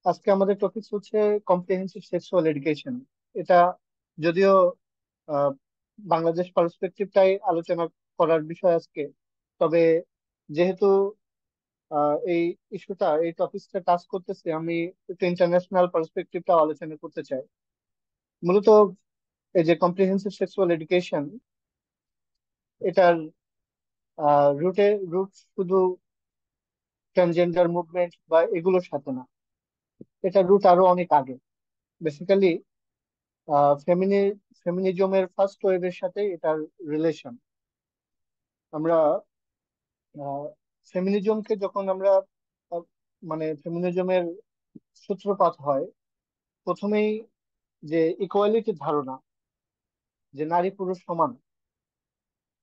আজকে আমাদের টপিক হচ্ছে কম্প্রিহেন্সিভ সেক্সুয়াল এডুকেশন। এটা যদিও আহ, বাংলাদেশ পার্সপেক্টিভটাই আলোচনা করার বিষয় আজকে। তবে যেহেতু এই ইস্যুটা এই টপিকটা টাচ করতেছে, আমি একটু ইন্টারন্যাশনাল পার্সপেক্টিভটা আলোচনা করতে চাই। মূলত এই যে কম্প্রিহেন্সিভ সেক্সুয়াল এডুকেশন, এটার রুট শুধু ট্রান্সজেন্ডার মুভমেন্ট বা এগুলোর সাথে না, এটার রুট আরো অনেক আগে। বেসিক্যালি ফেমিনি ফেমিনিজমের ফার্স্ট ওয়েভের সাথে এটার রিলেশন। আমরা ফেমিনিজমকে যখন আমরা আহ, মানে ফেমিনিজমের সূত্রপাত হয় প্রথমেই যে ইকুয়ালিটির ধারণা, যে নারী পুরুষ সমান।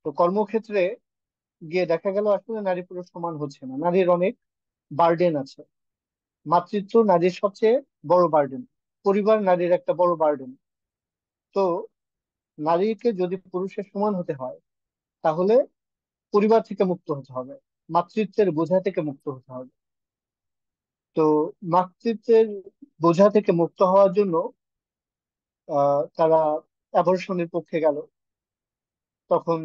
তো কর্মক্ষেত্রে গিয়ে দেখা গেল আসলে নারী পুরুষ সমান হচ্ছে না, নারীর অনেক বার্ডেন আছে। মাতৃত্ব নারীর সবচেয়ে বড় বার্ডেন, পরিবার নারীর একটা বড় বার্ডেন। তো নারীকে যদি পুরুষের সমান হতে হয়, তাহলে পরিবার থেকে মুক্ত হতে হবে, মাতৃত্বের বোঝা থেকে মুক্ত হতে হবে। তো মাতৃত্বের বোঝা থেকে মুক্ত হওয়ার জন্য তারা অ্যাবর্শনের পক্ষে গেল। তখন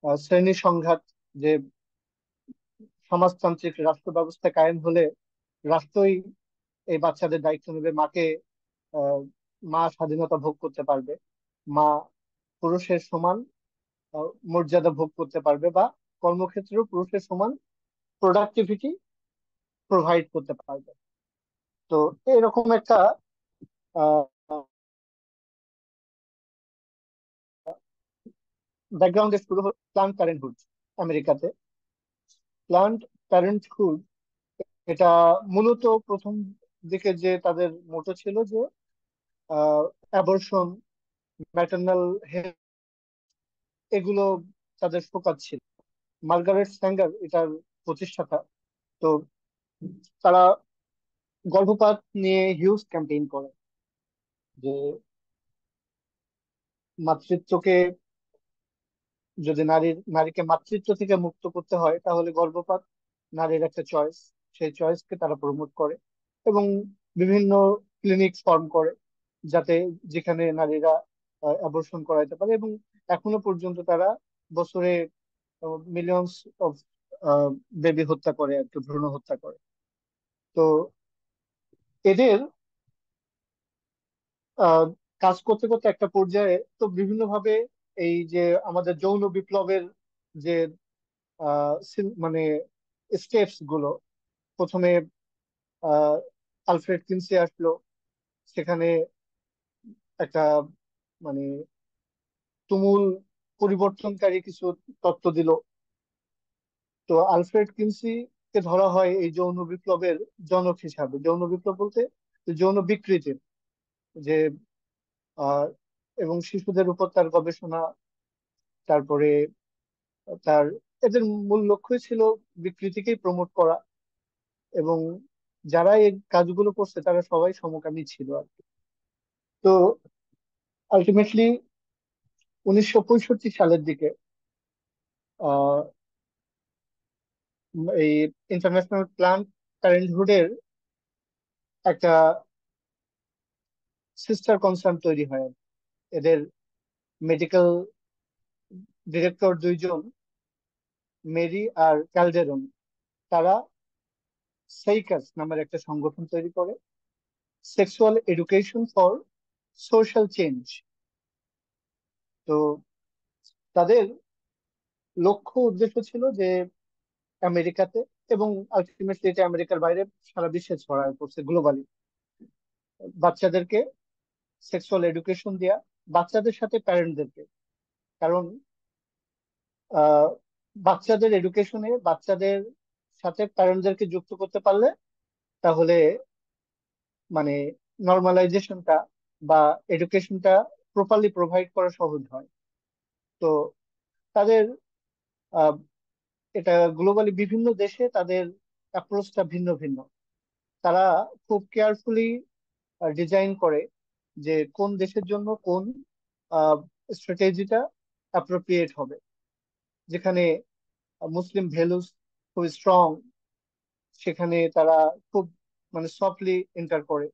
শ্রেণী সংঘাত, যে সমাজতান্ত্রিক রাষ্ট্র ব্যবস্থা কায়েম হলে রাষ্ট্রই এই বাচ্চাদের দায়িত্ব নেবে, মাকে আহ, মা স্বাধীনতা ভোগ করতে পারবে, মা পুরুষের সমান মর্যাদা ভোগ করতে পারবে, বা কর্মক্ষেত্রেও পুরুষের সমান প্রোডাক্টিভিটি প্রোভাইড করতে পারবে। তো এরকম একটা ব্যাকগ্রাউন্ডে শুরু হলো প্ল্যান্ড প্যারেন্টহুড আমেরিকাতে। প্ল্যান্ড প্যারেন্টহুড এটা মূলত প্রথম দিকে যে তাদের মোটো ছিল যে অ্যাবর্শন, ম্যাটারনাল হেলথ, এগুলো তাদের ফোকাস ছিল। মার্গারেট স্যাঙ্গার এটার প্রতিষ্ঠাতা। তো তারা গর্ভপাত নিয়ে হিউজ ক্যাম্পেইন করে, যে মাতৃত্বকে, যদি নারীকে মাতৃত্ব থেকে মুক্ত করতে হয় তাহলে গর্ভপাত নারীর একটা চয়েস। সেই চয়েসকে তারা প্রমোট করে এবং বিভিন্ন ক্লিনিক ফর্ম করে, যাতে যেখানে নারীরা অ্যাবর্শন করাইতে পারে। এবং এখনো পর্যন্ত তারা বছরে মিলিয়নস অফ বেবি হত্যা করে আর কি, ভ্রূণ হত্যা করে। তো এদের আহ, কাজ করতে করতে একটা পর্যায়ে তো বিভিন্নভাবে এই যে আমাদের যৌন বিপ্লবের যে মানে স্টেপস গুলো, প্রথমে আহ আলফ্রেড কিনসি আসলো, সেখানে একটা মানে তুমুল পরিবর্তনকারী কিছু তত্ত্ব দিল। তো আলফ্রেড কিনসি কে ধরা হয় এই যৌন বিপ্লবের জনক হিসাবে। যৌন বিপ্লব বলতে যৌন বিকৃতির যে আহ এবং শিশুদের উপর তার গবেষণা, তারপরে তার এদের মূল লক্ষ্যই ছিল বিকৃতিকেই প্রমোট করা। এবং যারা এই কাজগুলো করছে তারা সবাই সমকামী ছিল আর কি। তো আলটিমেটলি 1965 সালের দিকে আহ, এই ইন্টারন্যাশনাল প্ল্যান্ড প্যারেন্টহুডের একটা সিস্টার কনসার্ন তৈরি হয় আর কি। এদের মেডিকেল ডিরেক্টর দুইজন, মেরি আর ক্যালডেরন, তারা সেইকাস নামের একটা সংগঠন তৈরি করে, sexual education for social change. তো তাদের লক্ষ্য উদ্দেশ্য ছিল যে আমেরিকাতে এবং আলটিমেটলি এটা আমেরিকার বাইরে সারা বিশ্বে ছড়ায় পড়ছে গ্লোবালি, বাচ্চাদেরকে সেক্সুয়াল এডুকেশন দেয়া, বাচ্চাদের সাথে প্যারেন্টদেরকে। কারণ আহ, বাচ্চাদের এডুকেশনে বাচ্চাদের সাথে প্যারেন্টদেরকে যুক্ত করতে পারলে তাহলে মানে নর্মালাইজেশনটা বা এডুকেশনটা প্রপারলি প্রোভাইড করা সহজ হয়। তো তাদের আহ, এটা গ্লোবালি বিভিন্ন দেশে তাদের অ্যাপ্রোচটা ভিন্ন ভিন্ন। তারা খুব কেয়ারফুলি ডিজাইন করে যে কোন দেশের জন্য কোন স্ট্র্যাটেজিটা অ্যাপ্রোপ্রিয়েট হবে। যেখানে মুসলিম ভ্যালুস খুব স্ট্রং, সেখানে তারা খুব মানে সফটলি এন্টার করে,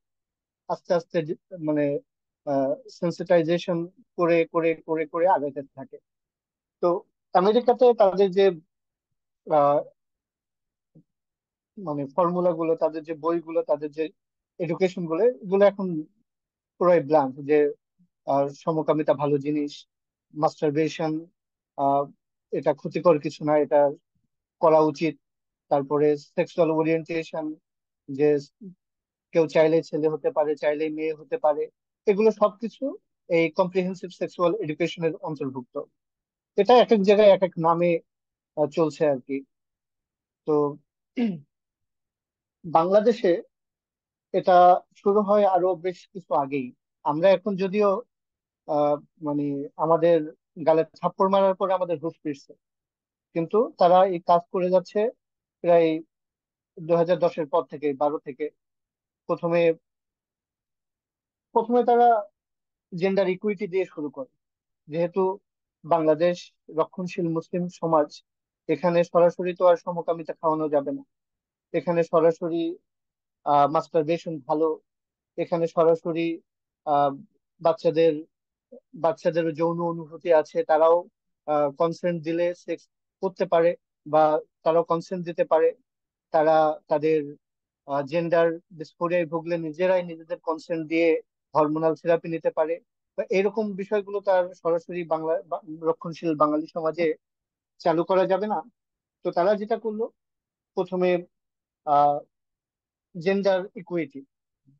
আস্তে আস্তে মানে সেন্সিটাইজেশন করে করে করে করে আগাতে থাকে। তো আমেরিকাতে তাদের যে আহ, মানে ফর্মুলা গুলো, তাদের যে বইগুলো, তাদের যে এডুকেশন গুলো, এগুলো এখন পুরাই ব্লান্ক, যে সমকামিতা ভালো জিনিস, মাস্টারবেশন এটা ক্ষতিকর কিছু না, এটা করা উচিত। তারপরে সেক্সুয়াল ওরিয়েন্টেশন, যে কেউ চাইলে ছেলে হতে পারে, চাইলে মেয়ে হতে পারে, এগুলো সবকিছু এই কম্প্রিহেন্সিভ সেক্সুয়াল এডুকেশনের অন্তর্ভুক্ত। এটা এক এক জায়গায় এক এক নামে চলছে আর কি। তো বাংলাদেশে এটা শুরু হয় আরো বেশ কিছু আগেই। আমরা এখন যদিও আহ, মানে আমাদের গালে থাপ্পড় মারার পরে আমাদের হুঁশ ফিরছে, কিন্তু তারা এই কাজ করে যাচ্ছে প্রায় 2010-এর পর থেকে, 12 থেকে। প্রথমে প্রথমে তারা জেন্ডার ইকুইটি দিয়ে শুরু করে। যেহেতু বাংলাদেশ রক্ষণশীল মুসলিম সমাজ, এখানে সরাসরি তো আর সমকামিতা খাওয়ানো যাবে না। এখানে সরাসরি মাস্টারবেশন ভালো, এখানে সরাসরি আহ বাচ্চাদের বাচ্চাদের যৌন অনুভূতি আছে, তারাও কনসেন্ট দিলে সেক্স করতে পারে, বা তারাও কনসেন্ট দিতে পারে। তারা তাদের জেন্ডার ডিসফোরিয়ায় ভুগলে নিজেরাই নিজেদের কনসেন্ট দিয়ে হরমোনাল থেরাপি নিতে পারে। বা এরকম বিষয়গুলো তার সরাসরি রক্ষণশীল বাঙালি সমাজে চালু করা যাবে না। তো তারা যেটা করলো, প্রথমে আহ জেন্ডার ইকুইটি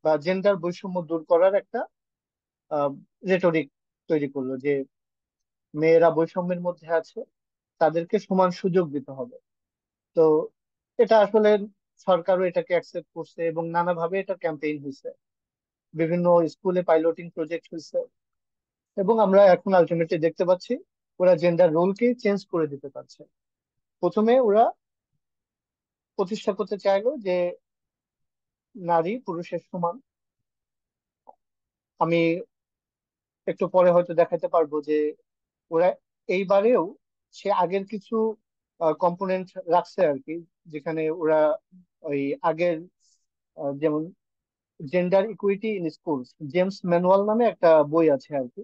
বা জেন্ডার বৈষম্য দূর করার একটা রেটরিক তৈরি করলো, যে মেয়েরা বৈষম্যের মধ্যে আছে, তাদেরকে সমান সুযোগ দিতে হবে। তো এটা আসলে সরকারও এটাকে অ্যাকসেপ্ট করছে, এবং নানাভাবে এটা ক্যাম্পেইন হয়েছে, বিভিন্ন স্কুলে পাইলটিং প্রজেক্ট হয়েছে। এবং আমরা এখন আলটিমেটলি দেখতে পাচ্ছি ওরা জেন্ডার রোলকে চেঞ্জ করে দিতে পারছে। প্রথমে ওরা প্রতিষ্ঠা করতে চাইলো যে নারী পুরুষের সমান। আমি একটু পরে হয়তো দেখাতে পারবো যে ওরা এইবারেও সে আগের কিছু কম্পোনেন্ট রাখছে আর কি, যেখানে ওরা ওই আগের যেমন gender equity in schools, James manual নামে একটা বই আছে আর কি।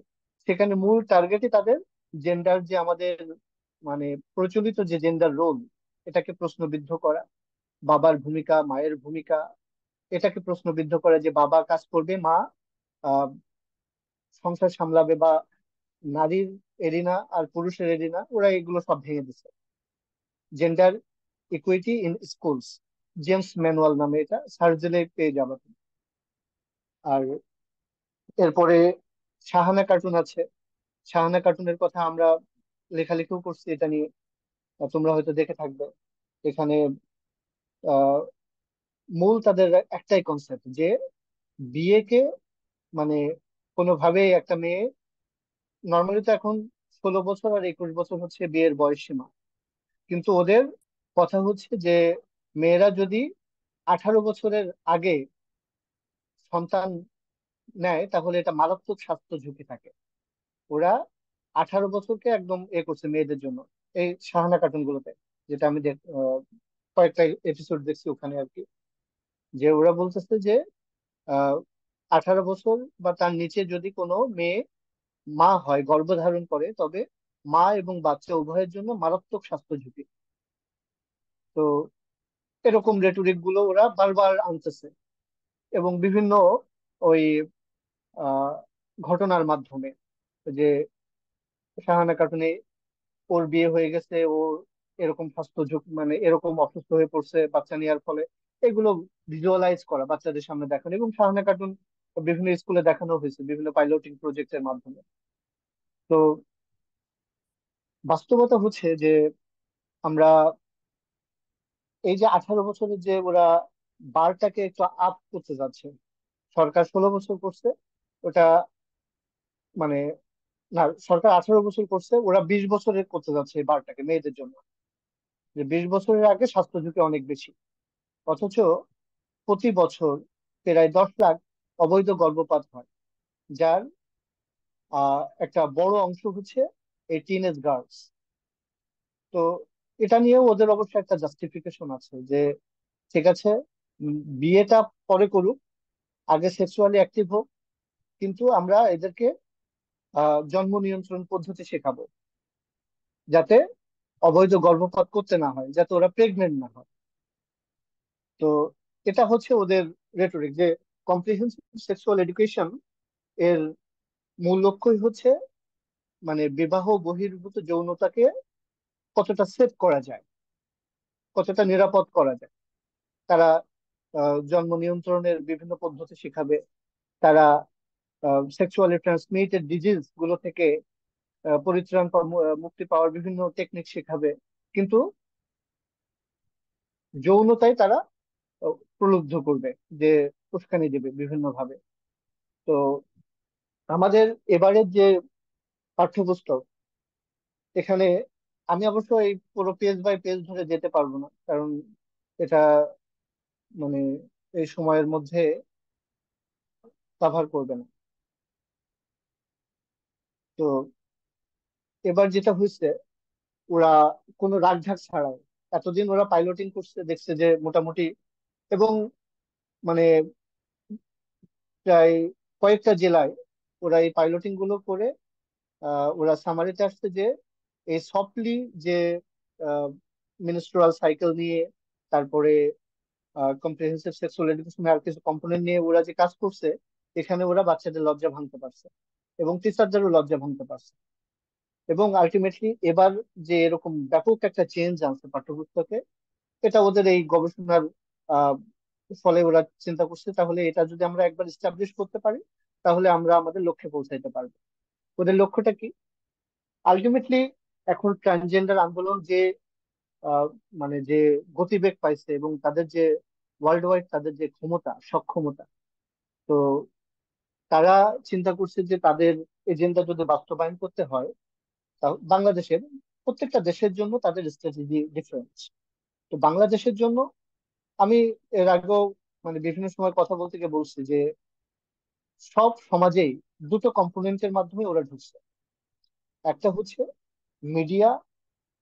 সেখানে মূল টার্গেটই তাদের জেন্ডার, যে আমাদের মানে প্রচলিত যে জেন্ডার রোল, এটাকে প্রশ্নবিদ্ধ করা। বাবার ভূমিকা, মায়ের ভূমিকা, এটাকে প্রশ্নবিদ্ধ করা, যে বাবা কাজ করবে, মা আহ সংসার সামলাবে, বা নারীর এরিনা আর পুরুষের এরিনা, ওরা এগুলো সব ভেঙে দিচ্ছে। Gender equity in schools, James manual নামে, এটা সার্চ দিলে পেয়ে যাবে। আর এরপরে শাহানা কার্টুন আছে। শাহানা কার্টুনের কথা আমরা লেখালেখিও করছি এটা নিয়ে, তোমরা হয়তো দেখে থাকবে। এখানে আহ, মূল তাদের একটাই কনসেপ্ট, যে বিয়েকে মানে কোনোভাবেই একটা মেয়ে, নর্মালি তো এখন 16 বছর আর 21 বছর হচ্ছে বিয়ের বয়স সীমা, কিন্তু ওদের কথা হচ্ছে যে মেয়েরা যদি 18 বছরের আগে সন্তান নেয়, তাহলে এটা মারাত্মক স্বাস্থ্য ঝুঁকি থাকে। ওরা 18 বছরকে একদম করছে মেয়েদের জন্য, এই সাহানা কার্টুন গুলোতে, যেটা আমি কয়েকটা এপিসোড দেখছি ওখানে আর কি। যে ওরা বলতেছে যে আহ 18 বছর বা তার নিচে যদি কোনো মেয়ে মা হয়, গর্ভধারণ করে, তবে মা এবং বাচ্চা উভয়ের জন্য মারাত্মক স্বাস্থ্য ঝুঁকি। তো এরকম রেটরিক গুলো ওরা বারবার আনতেছে, এবং বিভিন্ন ওই আহ ঘটনার মাধ্যমে, যে সাহানা কার্টুনে ওর বিয়ে হয়ে গেছে, ও এরকম স্বাস্থ্য ঝুঁকি মানে এরকম অসুস্থ হয়ে পড়ছে বাচ্চা নেওয়ার ফলে, এগুলো ভিজুয়ালাইজ করা, বাচ্চাদের সামনে দেখানো। এবং শাহানা কার্টুন বিভিন্ন স্কুলে দেখানো হয়েছে বিভিন্ন পাইলটিং প্রজেক্টের মাধ্যমে। তো বাস্তবতা হচ্ছে যে আমরা এই যে 18 বছরের যে ওরা বারটাকে একটু আপ করতে যাচ্ছে, সরকার 16 বছর করছে ওটা, মানে না, সরকার 18 বছর করছে, ওরা 20 বছরের করতে যাচ্ছে এই বারটাকে মেয়েদের জন্য, যে 20 বছরের আগে স্বাস্থ্য ঝুঁকি অনেক বেশি। অথচ প্রতি বছর প্রায় 10 লাখ অবৈধ গর্ভপাত হয়, যার একটা বড় অংশ হচ্ছে এই টিনেজ গার্লস। তো এটা নিয়েও ওদের অবশ্য একটা জাস্টিফিকেশন আছে, যে ঠিক আছে, বিয়েটা পরে করুক, আগে সেক্সুয়ালি অ্যাক্টিভ হোক, কিন্তু আমরা এদেরকে জন্ম নিয়ন্ত্রণ পদ্ধতি শেখাবো, যাতে অবৈধ গর্ভপাত করতে না হয়, যাতে ওরা প্রেগনেন্ট না হয়। তো এটা হচ্ছে ওদের রেটরিক, যে কম্প্রিহেন্সিভ সেক্সুয়াল এডুকেশন এর মূল লক্ষ্যই হচ্ছে মানে বিবাহ বহির্ভূত যৌনতাকে কতটা সেভ করা যায়, কতটা নিরাপদ করা যায়। তারা জন্ম নিয়ন্ত্রণের বিভিন্ন পদ্ধতি শেখাবে, তারা সেক্সুয়ালি ট্রান্সমিটেড ডিজিজ গুলো থেকে পরিত্রাণ মুক্তি পাওয়ার বিভিন্ন টেকনিক শেখাবে, কিন্তু যৌনতায় তারা প্রলুব্ধ করবে, যে উস্কানি দেবে বিভিন্ন ভাবে। তো আমাদের এবারের যে পাঠ্যপুস্তক, এখানে আমি অবশ্য এই পুরো পেজ বাই পেজ ধরে যেতে পারবো না, কারণ এটা মানে এই সময়ের মধ্যে কভার করবে না। তো এবার যেটা হয়েছে, ওরা কোনো রাগঢাক ছাড়াই, এতদিন ওরা পাইলটিং করছে, দেখছে যে মোটামুটি, এবং মানে প্রায় কয়েকটা জেলায় ওরা এই পাইলটিং গুলো করে ওরা সামারিতে আসছে যে এই সফটলি যে মিনস্ট্রুয়াল সাইকেল নিয়ে, তারপরে কম্প্রিহেন্সিভ সেক্সুয়াল এডুকেশন আর কিছু কম্পোনেন্ট নিয়ে ওরা যে কাজ করছে, এখানে ওরা বাচ্চাদের লজ্জা ভাঙতে পারছে এবং টিচারদেরও লজ্জা ভাঙতে পারছে। এবং আলটিমেটলি এবার যে এরকম ব্যাপক একটা চেঞ্জ আনছে পাঠ্যপুস্তকে, এটা ওদের এই গবেষণার আহ, ফলে ওরা চিন্তা করছে, তাহলে এটা যদি আমরা একবার এস্টাবলিশ করতে পারি, তাহলে আমরা আমাদের লক্ষ্যে পৌঁছাইতে পারবো। ওদের লক্ষ্যটা কি? আলটিমেটলি এখন ট্রান্সজেন্ডার আন্দোলন যে আহ, মানে যে গতিবেগ পাইছে, এবং তাদের যে ওয়ার্ল্ড ওয়াইড তাদের যে ক্ষমতা সক্ষমতা, তো তারা চিন্তা করছে যে তাদের এজেন্ডা যদি বাস্তবায়ন করতে হয়, বাংলাদেশের প্রত্যেকটা দেশের জন্য তাদের স্ট্র্যাটেজি ডিফারেন্স। তো বাংলাদেশের জন্য আমি এর আগেও মানে বিভিন্ন সময় কথা বলতে গিয়ে বলছি যে সব সমাজেই দুটো কম্পোনেন্টের মাধ্যমে ওরা ঢুকছে। একটা হচ্ছে মিডিয়া,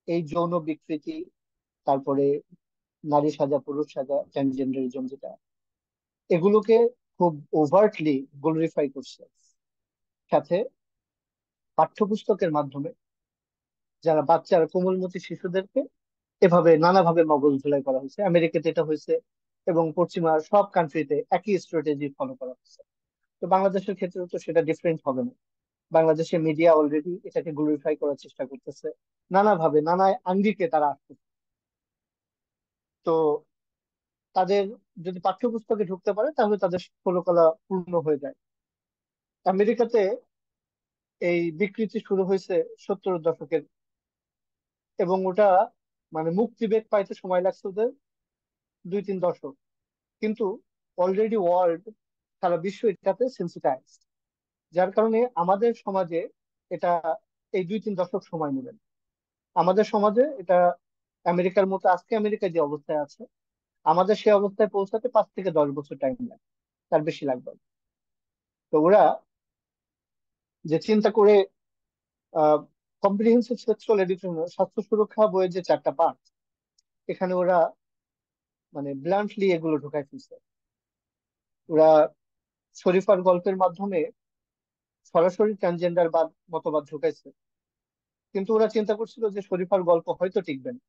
এই যৌন বিকৃতি, তারপরে নারী সাজা, পুরুষ সাজা, ট্রান্সজেন্ডারিজম যেটা, এগুলোকে খুব ওভার্টলি গ্লোরিফাই করছে। সাথে পাঠ্যপুস্তকের মাধ্যমে যারা বাচ্চারা, কোমলমতি শিশুদেরকে এভাবে নানাভাবে মগজ ধোলাই করা হয়েছে। আমেরিকাতে এটা হয়েছে, এবং পশ্চিমা সব কান্ট্রিতে একই স্ট্র্যাটেজি ফলো করা হচ্ছে। তো বাংলাদেশের ক্ষেত্রে তো সেটা ডিফারেন্ট হবে না। বাংলাদেশের মিডিয়া অলরেডি এটাকে গ্লোরিফাই করার চেষ্টা করতেছে, নানাভাবে নানা আঙ্গিকে তারা আসতেছে। তো তাদের যদি পাঠ্যপুস্তকে ঢুকতে পারে, তাহলে তাদের ষোলকলা পূর্ণ হয়ে যায়। আমেরিকাতে এই বিকৃতি শুরু হয়েছে 70-এর দশকের, এবং ওটা মানে মুক্তি বেগ পাইতে সময় লাগছে ওদের 2-3 দশক। কিন্তু অলরেডি ওয়ার্ল্ড, সারা বিশ্ব এটাতে সেন্সিটাইজ, যার কারণে আমাদের সমাজে এটা এই 2-3 দশক সময় নেবেন। আমাদের সমাজে এটা আমেরিকার মতো, আজকে আমেরিকা যে অবস্থায় আছে, আমাদের সেই অবস্থায় পৌঁছাতে 5 থেকে 10 বছর টাইম লাগে, তার বেশি লাগবে না। তো ওরা যে চিন্তা করে কম্প্রিহেন্সিভ সেক্সুয়াল এডুকেশন, স্বাস্থ্য সুরক্ষা বইয়ের যে 4টা পার্ট, এখানে ওরা মানে ব্লান্টলি এগুলো ঢুকাই ফেলছে। ওরা শরীফার গল্পের মাধ্যমে সরাসরি ট্রান্সজেন্ডার বাদ মতবাদ ঢুকাইছে, কিন্তু ওরা চিন্তা করছিল যে শরীফার গল্প হয়তো টিকবে না,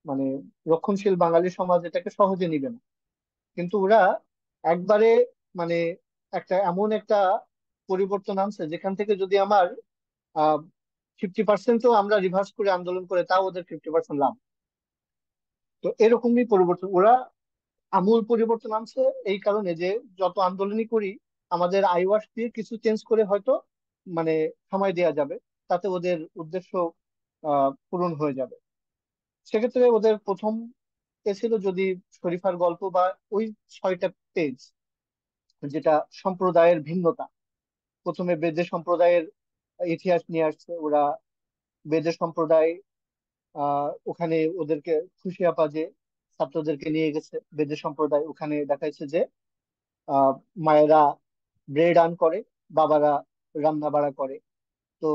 মানে রক্ষণশীল বাঙালি সমাজ এটাকে সহজে নিবে না। কিন্তু ওরা একবারে মানে একটা এমন একটা পরিবর্তন আনছে, যেখান থেকে যদি আমার 50%ও আমরা রিভার্স করে আন্দোলন করে, তাও ওদের 50% লাভ। তো এরকমই পরিবর্তন ওরা আমূল পরিবর্তন আনছে, এই কারণে যে যত আন্দোলনই করি, আমাদের আইওয়াস দিয়ে কিছু চেঞ্জ করে হয়তো মানে সময় দেওয়া যাবে, তাতে ওদের উদ্দেশ্য পূরণ হয়ে যাবে। সেক্ষেত্রে ওদের প্রথম এ ছিল যদি শরীফার গল্প বা ওই 6টা পেজ, যেটা সম্প্রদায়ের ভিন্নতা। প্রথমে বেদে সম্প্রদায়ের ইতিহাস নিয়ে আসছে ওরা। বেদে সম্প্রদায় ওখানে ওদেরকে খুশি আপা যে ছাত্রদেরকে নিয়ে গেছে বেদে সম্প্রদায়, ওখানে দেখাইছে যে আহ মায়েরা ব্রেড আর্ন করে, বাবারা রান্না বাড়া করে। তো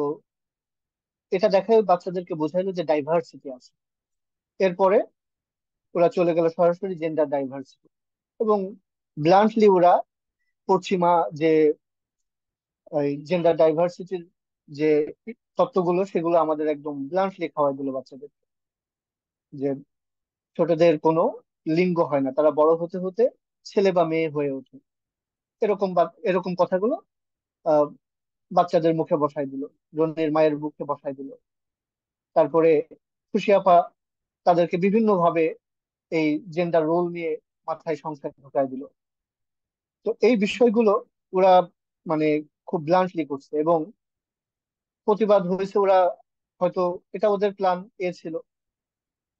এটা দেখায় বাচ্চাদেরকে বোঝাইলো যে ডাইভার্সিটি আছে। এরপরে ওরা চলে গেল সরাসরি জেন্ডার ডাইভার্সিটি। এবং ব্লান্টলি ওরা পশ্চিমা যে ওই জেন্ডার ডাইভার্সিটির যে তত্ত্বগুলো, সেগুলো আমাদের একদম ব্লান্টলি খাওয়াই দিল বাচ্চাদের, যে ছোটদের কোনো লিঙ্গ হয় না, তারা বড় হতে হতে ছেলে বা মেয়ে হয়ে ওঠে। এরকম কথাগুলো আহ বাচ্চাদের মুখে বসাই দিল, রনির মায়ের মুখে বসাই দিল। তারপরে খুশি আপা তাদেরকে বিভিন্ন ভাবে এই জেন্ডার রোল নিয়ে মাথায় সংসার ঢুকাই দিল। তো এই বিষয়গুলো ওরা মানে খুব ব্লান্টলি করছে, এবং প্রতিবাদ হয়েছে। ওরা হয়তো এটা ওদের প্ল্যান এ ছিল,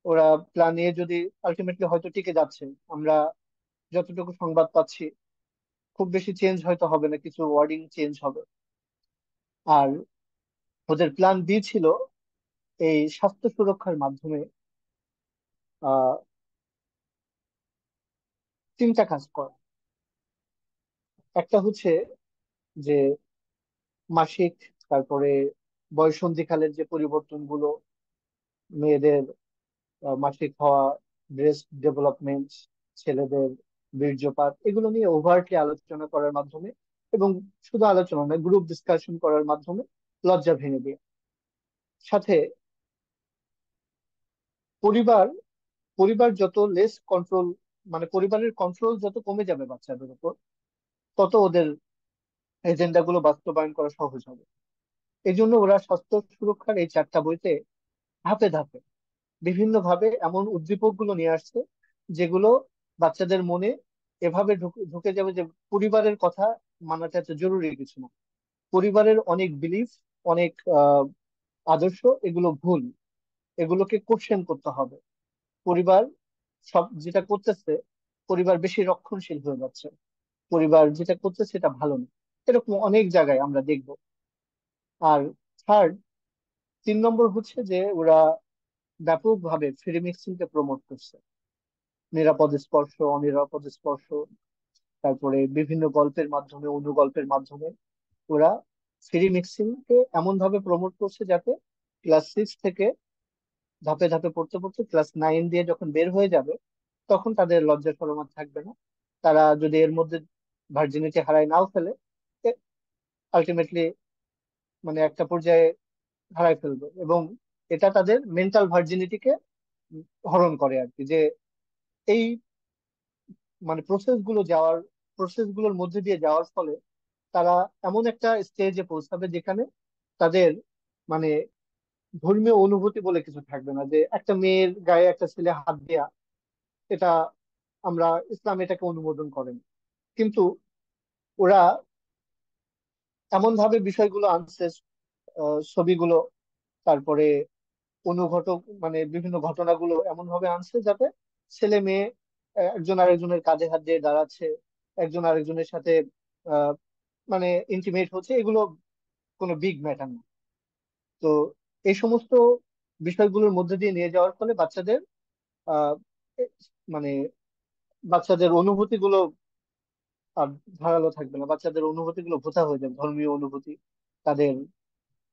ওরা প্ল্যান এ যদি আলটিমেটলি হয়তো টিকে যাচ্ছে। আমরা যতটুকু সংবাদ পাচ্ছি, খুব বেশি চেঞ্জ হয়তো হবে না, কিছু ওয়ার্ডিং চেঞ্জ হবে। আর ওদের প্ল্যান বি ছিল এই স্বাস্থ্য সুরক্ষার মাধ্যমে আহ তিনটা কাজ করা। একটা হচ্ছে যে মাসিক, তারপরে বয়ঃসন্ধিকালের যে পরিবর্তনগুলো, মেয়েদের মাসিক হওয়া, ব্রেস্ট ডেভেলপমেন্ট, ছেলেদের বীর্যপাত, এগুলো নিয়ে ওভারটলি আলোচনা করার মাধ্যমে, এবং শুধু আলোচনা নয়, গ্রুপ ডিসকাশন করার মাধ্যমে লজ্জা ভেঙে দিয়ে, সাথে পরিবার পরিবার যত লেস কন্ট্রোল, মানে পরিবারের কন্ট্রোল যত কমে যাবে বাচ্চাদের উপর, তত ওদের এজেন্ডা গুলো বাস্তবায়ন করা সহজ হবে। এই জন্য ওরা স্বাস্থ্য সুরক্ষার এই চারটা বইতে ধাপে ধাপে বিভিন্ন ভাবে এমন উদ্দীপক গুলো নিয়ে আসছে, যেগুলো বাচ্চাদের মনে এভাবে ঢুকে যাবে যে পরিবারের কথা মানাটা এত জরুরি কিছু না। পরিবারের অনেক বিলিফ, অনেক আদর্শ, এগুলো ভুল, এগুলোকে কোশ্চেন করতে হবে। পরিবার সব যেটা করতেছে, পরিবার বেশি রক্ষণশীল হয়ে যাচ্ছে, পরিবার যেটা করতেছে সেটা ভালো না। এরকম অনেক জায়গায় আমরা দেখব। আর থার্ড, 3 নম্বর হচ্ছে যে ওরা ব্যাপকভাবে ফ্রি মিক্সিং কে প্রমোট করছে। নিরাপদ স্পর্শ, অনিরাপদ স্পর্শ, তারপরে বিভিন্ন গল্পের মাধ্যমে, অনুগল্পের মাধ্যমে ওরা ফ্রি মিক্সিং কে এমন ভাবে প্রমোট করছে যাতে ক্লাস 6 থেকে ধাপে ধাপে পড়তে পড়তে ক্লাস 9 দিয়ে যখন বের হয়ে যাবে, তখন তাদের লজ্জা শরম আর থাকবে না। তারা যদি এর মধ্যে ভার্জিনিটি হারায় নাও ফেলে, আলটিমেটলি মানে একটা পর্যায়ে হারায় ফেলবে। এবং এটা তাদের মেন্টাল ভার্জিনিটিকে হরণ করে আর কি, যে এই মানে প্রসেস গুলোর মধ্যে দিয়ে যাওয়ার ফলে তারা এমন একটা স্টেজে পৌঁছাবে যেখানে তাদের মানে ধর্মীয় অনুভূতি বলে কিছু থাকবে না, যে একটা মেয়ের গায়ে একটা ছেলে হাত দেয়া, এটা আমরা, ইসলাম এটাকে অনুমোদন করেন। কিন্তু ওরা এমন ভাবে বিষয়গুলো আনছে, ছবিগুলো, তারপরে অনুঘটক মানে বিভিন্ন ঘটনাগুলো এমন ভাবে আনছে যাতে ছেলে মেয়ে একজন আরেকজনের কাঁধে হাত দিয়ে দাঁড়াচ্ছে, একজন আরেকজনের সাথে আহ মানে ইন্টিমেট হচ্ছে, এগুলো কোনো বিগ ম্যাটার না। তো এই সমস্ত বিষয়গুলোর মধ্যে দিয়ে নিয়ে যাওয়ার ফলে বাচ্চাদের আহ এ- মানে বাচ্চাদের অনুভূতি গুলো আর ধারালো থাকবে না, বাচ্চাদের অনুভূতি গুলো ভোঁতা হয়ে যাবে, ধর্মীয় অনুভূতি। তাদের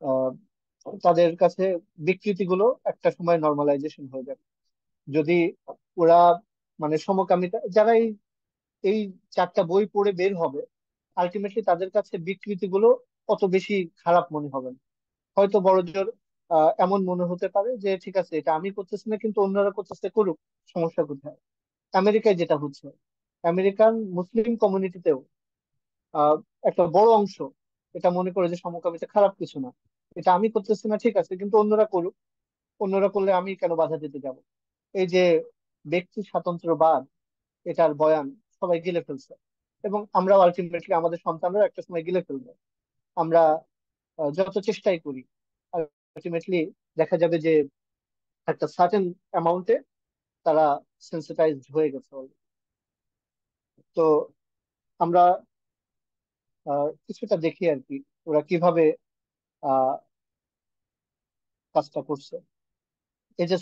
আহ তাদের কাছে বিকৃতি গুলো একটা সময় নর্মালাইজেশন হয়ে যাবে। যদি ওরা মানে সমকামিতা, যারা এই এই চারটা বই পড়ে বের হবে, আলটিমেটলি তাদের কাছে বিকৃতি গুলো অত বেশি খারাপ মনে হবে না। হয়তো বড়জোর এমন মনে হতে পারে যে ঠিক আছে, এটা আমি করতেছি না কিন্তু অন্যরা করতেছে, করুক, সমস্যা কোথায়। আমেরিকায় যেটা হচ্ছে, আমেরিকান মুসলিম কমিউনিটিতেও আহ একটা বড় অংশ এটা মনে করে যে সমকামিতা খারাপ কিছু না, এটা আমি করতেছি না ঠিক আছে, কিন্তু অন্যরা করুক, অন্যরা করলে আমি কেন বাধা দিতে যাব। এই যে ব্যক্তি স্বাতন্ত্র্যবাদ, এটার বয়ান সবাই গিলে ফেলছে। এবং আমরা আলটিমেটলি আমাদের সন্তানরা একটা সময় গিলে ফেলবো। আমরা যত চেষ্টাই করি, আলটিমেটলি দেখা যাবে যে একটা সার্টেন অ্যামাউন্টে তারা সেন্সিটাইজড হয়ে গেছে already। তো আমরা কিছুটা দেখি আর কি ওরা কিভাবে আহ কাজটা করছে। এই যে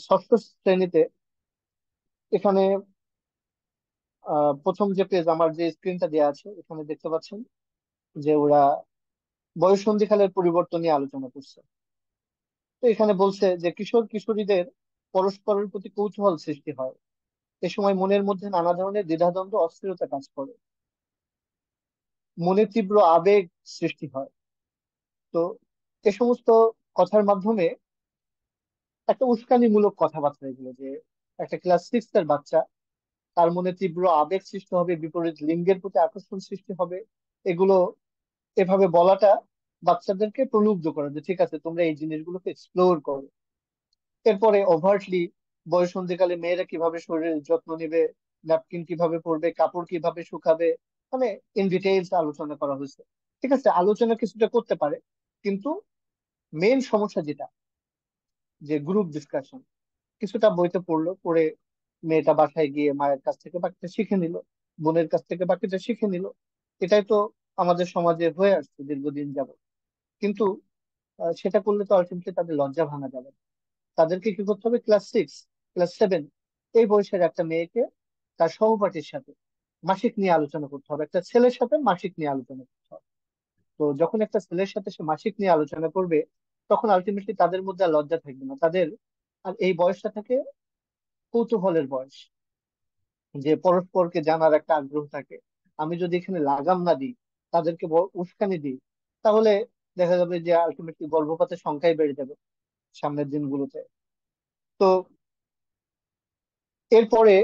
ষষ্ঠ শ্রেণীতে, এখানে প্রথম যে পেজ, আমার যে স্ক্রিনটা দেওয়া আছে এখানে দেখতে পাচ্ছেন যে ওরা বয়ঃসন্ধিকালের পরিবর্তন নিয়ে আলোচনা করছে। তো এখানে বলছে যে কিশোর কিশোরীদের পরস্পরের প্রতি কৌতূহল সৃষ্টি হয়। এ সময় মনের মধ্যে নানা ধরনের দ্বিধাদ্বন্দ্ব, অস্থিরতা কাজ করে, মনে তীব্র আবেগ সৃষ্টি হয়। তো এ সমস্ত কথার মাধ্যমে একটা উস্কানিমূলক কথাবার্তা এগুলো, যে একটা ক্লাস 6 এর বাচ্চা, তার মনে তীব্র আবেগ সৃষ্টি হবে, বিপরীত লিঙ্গের প্রতি আকর্ষণ সৃষ্টি হবে, এগুলো এভাবে বলাটা বাচ্চাদেরকে প্রলুব্ধ করে যে ঠিক আছে তোমরা এই জিনিসগুলোকে এক্সপ্লোর করো। এরপরে ওভার্টলি বয়সন্ধিকালে মেয়েরা কিভাবে শরীরের যত্ন নেবে, ন্যাপকিন কিভাবে পরবে, কাপড় কিভাবে শুকাবে, মানে ইন ডিটেইলস আলোচনা করা হয়েছে। ঠিক আছে, আলোচনা কিছুটা করতে পারে, কিন্তু মেইন সমস্যা যেটা, যে গ্রুপ ডিসকাশন, কিছুটা বইতে পড়লো, পড়ে মেয়েটা বাসায় গিয়ে মায়ের কাছ থেকে বাকিটা শিখে নিল, বোনের কাছ থেকে বাকিটা শিখে নিল। এটাই তো আমাদের সমাজে হয়ে আসছে দীর্ঘদিন যাবত। কিন্তু সেটা করলে তো আলটিমেটলি তাদের লজ্জা ভাঙা যাবে না। তাদেরকে কি করতে হবে, ক্লাস 7 এই বয়সের একটা মেয়েকে তার সহপাঠীর সাথে মাসিক নিয়ে আলোচনা করতে হবে, একটা ছেলের সাথে মাসিক নিয়ে আলোচনা করতে হবে। তো যখন একটা ছেলের সাথে সে মাসিক নিয়ে আলোচনা করবে, তখন আলটিমেটলি তাদের মধ্যে আর লজ্জা থাকবে না তাদের। আর এই বয়সটা থাকে কৌতূহলের বয়স, যে পরস্পরকে জানার একটা আগ্রহ থাকে। আমি যদি এখানে লাগাম না দিই, তাদেরকে উস্কানি দিই, তাহলে দেখা যাবে যে আলটিমেটলি গর্ভপাতের সংখ্যাই বেড়ে যাবে সামনের দিনগুলোতে। তো এরপরে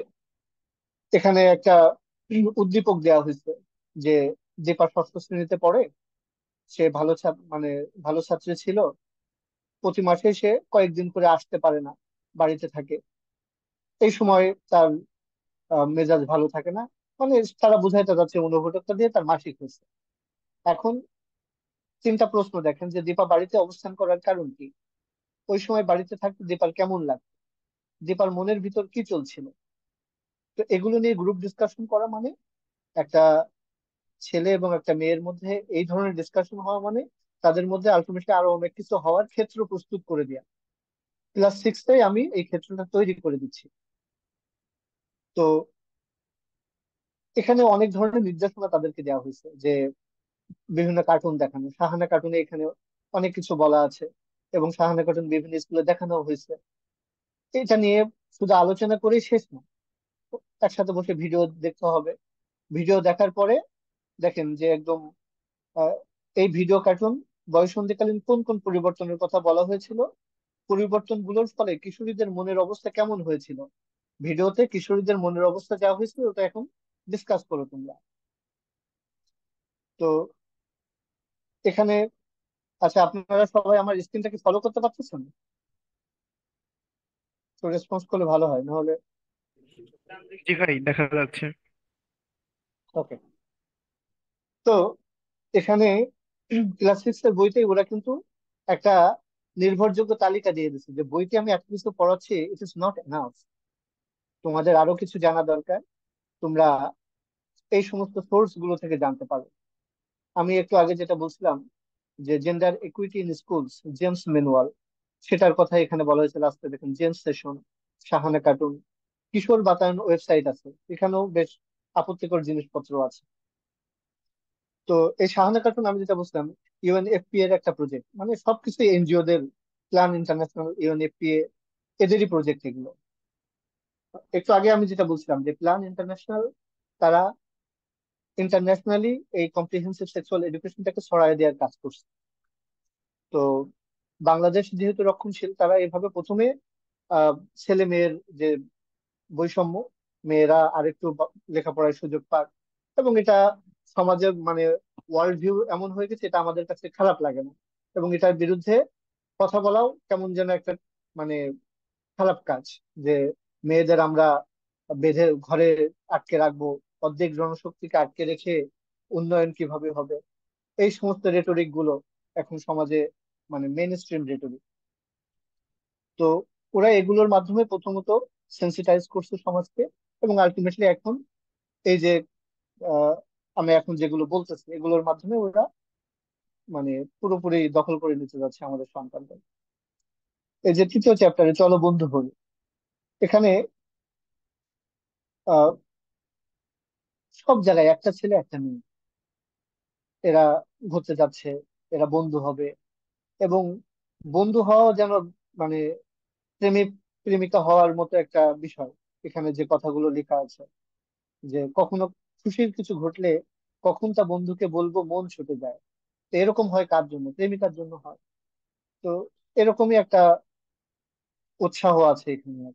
এখানে একটা উদ্দীপক দেওয়া হয়েছে, যে দীপা ষষ্ঠ শ্রেণীতে পড়ে, সে ভালো মানে ভালো ছাত্রী ছিল। প্রতি মাসে সে কয়েকদিন করে আসতে পারে না, বাড়িতে থাকে। এই সময় তার মেজাজ ভালো থাকে না, মানে তারা বুঝাইতে যাচ্ছে অনুঘটকটা দিয়ে তার মাসিক হয়েছে। এখন তিনটা প্রশ্ন দেখেন, যে দীপা বাড়িতে অবস্থান করার কারণ কি, ওই সময় বাড়িতে থাকতে দীপার কেমন লাগতো, দীপার মনের ভিতর কি চলছিল। তো এগুলো নিয়ে গ্রুপ ডিসকাশন করা মানে, একটা ছেলে এবং একটা মেয়ের মধ্যে এই ধরনের ডিসকাশন হওয়া মানে তাদের মধ্যে আলটিমেটলি আরো অনেক কিছু হওয়ার ক্ষেত্র প্রস্তুত করে দেওয়া। ক্লাস 6টাই আমি এই ক্ষেত্রটা তৈরি করে দিচ্ছি। তো এখানে অনেক ধরনের নির্দেশনা তাদেরকে দেওয়া হয়েছে, যে বিভিন্ন কার্টুন দেখানো, সাহানা কার্টুনে এখানে অনেক কিছু বলা আছে, এবং সাহানা কার্টুন বিভিন্ন স্কুলে দেখানো হয়েছে। এটা নিয়ে শুধু আলোচনা করেই শেষ না, একসাথে বসে ভিডিও দেখতে হবে। ভিডিও দেখার পরে দেখেন যে একদম আহ, এই ভিডিও কার্টুন বয়ঃসন্ধিকালীন কোন কোন পরিবর্তনের কথা বলা হয়েছিল, পরিবর্তনগুলোর ফলে কিশোরীদের মনের অবস্থা কেমন হয়েছিল। ভিডিওতে কিশোরীদের মনের অবস্থা যা হয়েছিল ওটা এখন ডিসকাস করো তোমরা। তো এখানে, আচ্ছা আপনারা সবাই আমার স্ক্রিনটাকে ফলো করতে পারতেছেন? তো রেসপন্স করলে ভালো হয়, নাহলে। জি ভাই, দেখা যাচ্ছে। ওকে। তো এখানে ক্লাস 6 এর বইতে ওরা কিন্তু একটা নির্ভরযোগ্য তালিকা দিয়ে দিচ্ছে, যে বইতে আমি এত কিছু পড়াচ্ছি, ইট ইজ নট এনাফ, তোমাদের আরো কিছু জানা দরকার। তোমরা এই সমস্ত সোর্স গুলো থেকে জানতে পারো। আমি একটু আগে যেটা বলছিলাম, যে gender equity in schools, James manual, সেটার কথা এখানে বলা হয়েছে। লাস্টে দেখুন জেমস সেশন, সাহানা কার্টুন, কিশোর বাতায়ন ওয়েবসাইট আছে, এখানেও বেশ আপত্তিকর জিনিসপত্র আছে। তো এই সাহানা কার্টুন আমি যেটা বলছিলাম, ইউএনএফপি এর একটা প্রজেক্ট, মানে সবকিছু এনজিও দের, প্ল্যান ইন্টারন্যাশনাল, ইউএনএফপিএ, এদেরই প্রজেক্ট এগুলো। একটু আগে আমি যেটা বলছিলাম, যে প্ল্যান ইন্টারন্যাশনাল, তারা ইন্টারন্যাশনালি এই কম্প্রিহেন্সিভ সেক্সুয়াল এডুকেশনটাকে ছড়াই দেওয়ার কাজ করছে। তো বাংলাদেশ যেহেতু রক্ষণশীল, তারা এভাবে প্রথমে আহ ছেলে মেয়ের যে বৈষম্য, মেয়েরা আরেকটু লেখাপড়ার সুযোগ পাক, এবং এটা সমাজের মানে ওয়ার্ল্ড ভিউ এমন হয়ে গেছে, এটা আমাদের কাছে খারাপ লাগে না। এবং এটার বিরুদ্ধে কথা বলাও কেমন যেন একটা মানে খারাপ কাজ, যে মেয়েদের আমরা বেঁধে ঘরে আটকে রাখবো, অর্ধেক জনশক্তিকে আটকে রেখে উন্নয়ন কিভাবে হবে। এই সমস্ত রেটরিক গুলো এখন সমাজে মানে মেইন স্ট্রিম রেটরিক। তো ওরা এগুলোর মাধ্যমে প্রথমত সেন্সিটাইজ করছে সমাজকে, এবং আলটিমেটলি এখন এই যে আহ, আমি এখন যেগুলো বলতেছি এগুলোর মাধ্যমে ওরা মানে পুরোপুরি দখল করে নিতে যাচ্ছে আমাদের সন্তানদের। এই যে তৃতীয় চ্যাপ্টারে চলো বন্ধু হই, এখানে আহ, সব জায়গায় একটা ছেলে একটা মেয়ে, এরা ঘুরতে যাচ্ছে, এরা বন্ধু হবে, এবং বন্ধু হওয়া যেন মানে প্রেমে প্রেমিকা হওয়ার মতো একটা বিষয়। এখানে যে কথাগুলো লেখা আছে, যে কখনো খুশির কিছু ঘটলে কখন তা বন্ধুকে বলবো মন ছুটে যায়। তো এরকম হয় কার জন্য? প্রেমিকার জন্য হয়। তো এরকমই একটা উৎসাহ আছে এখানে।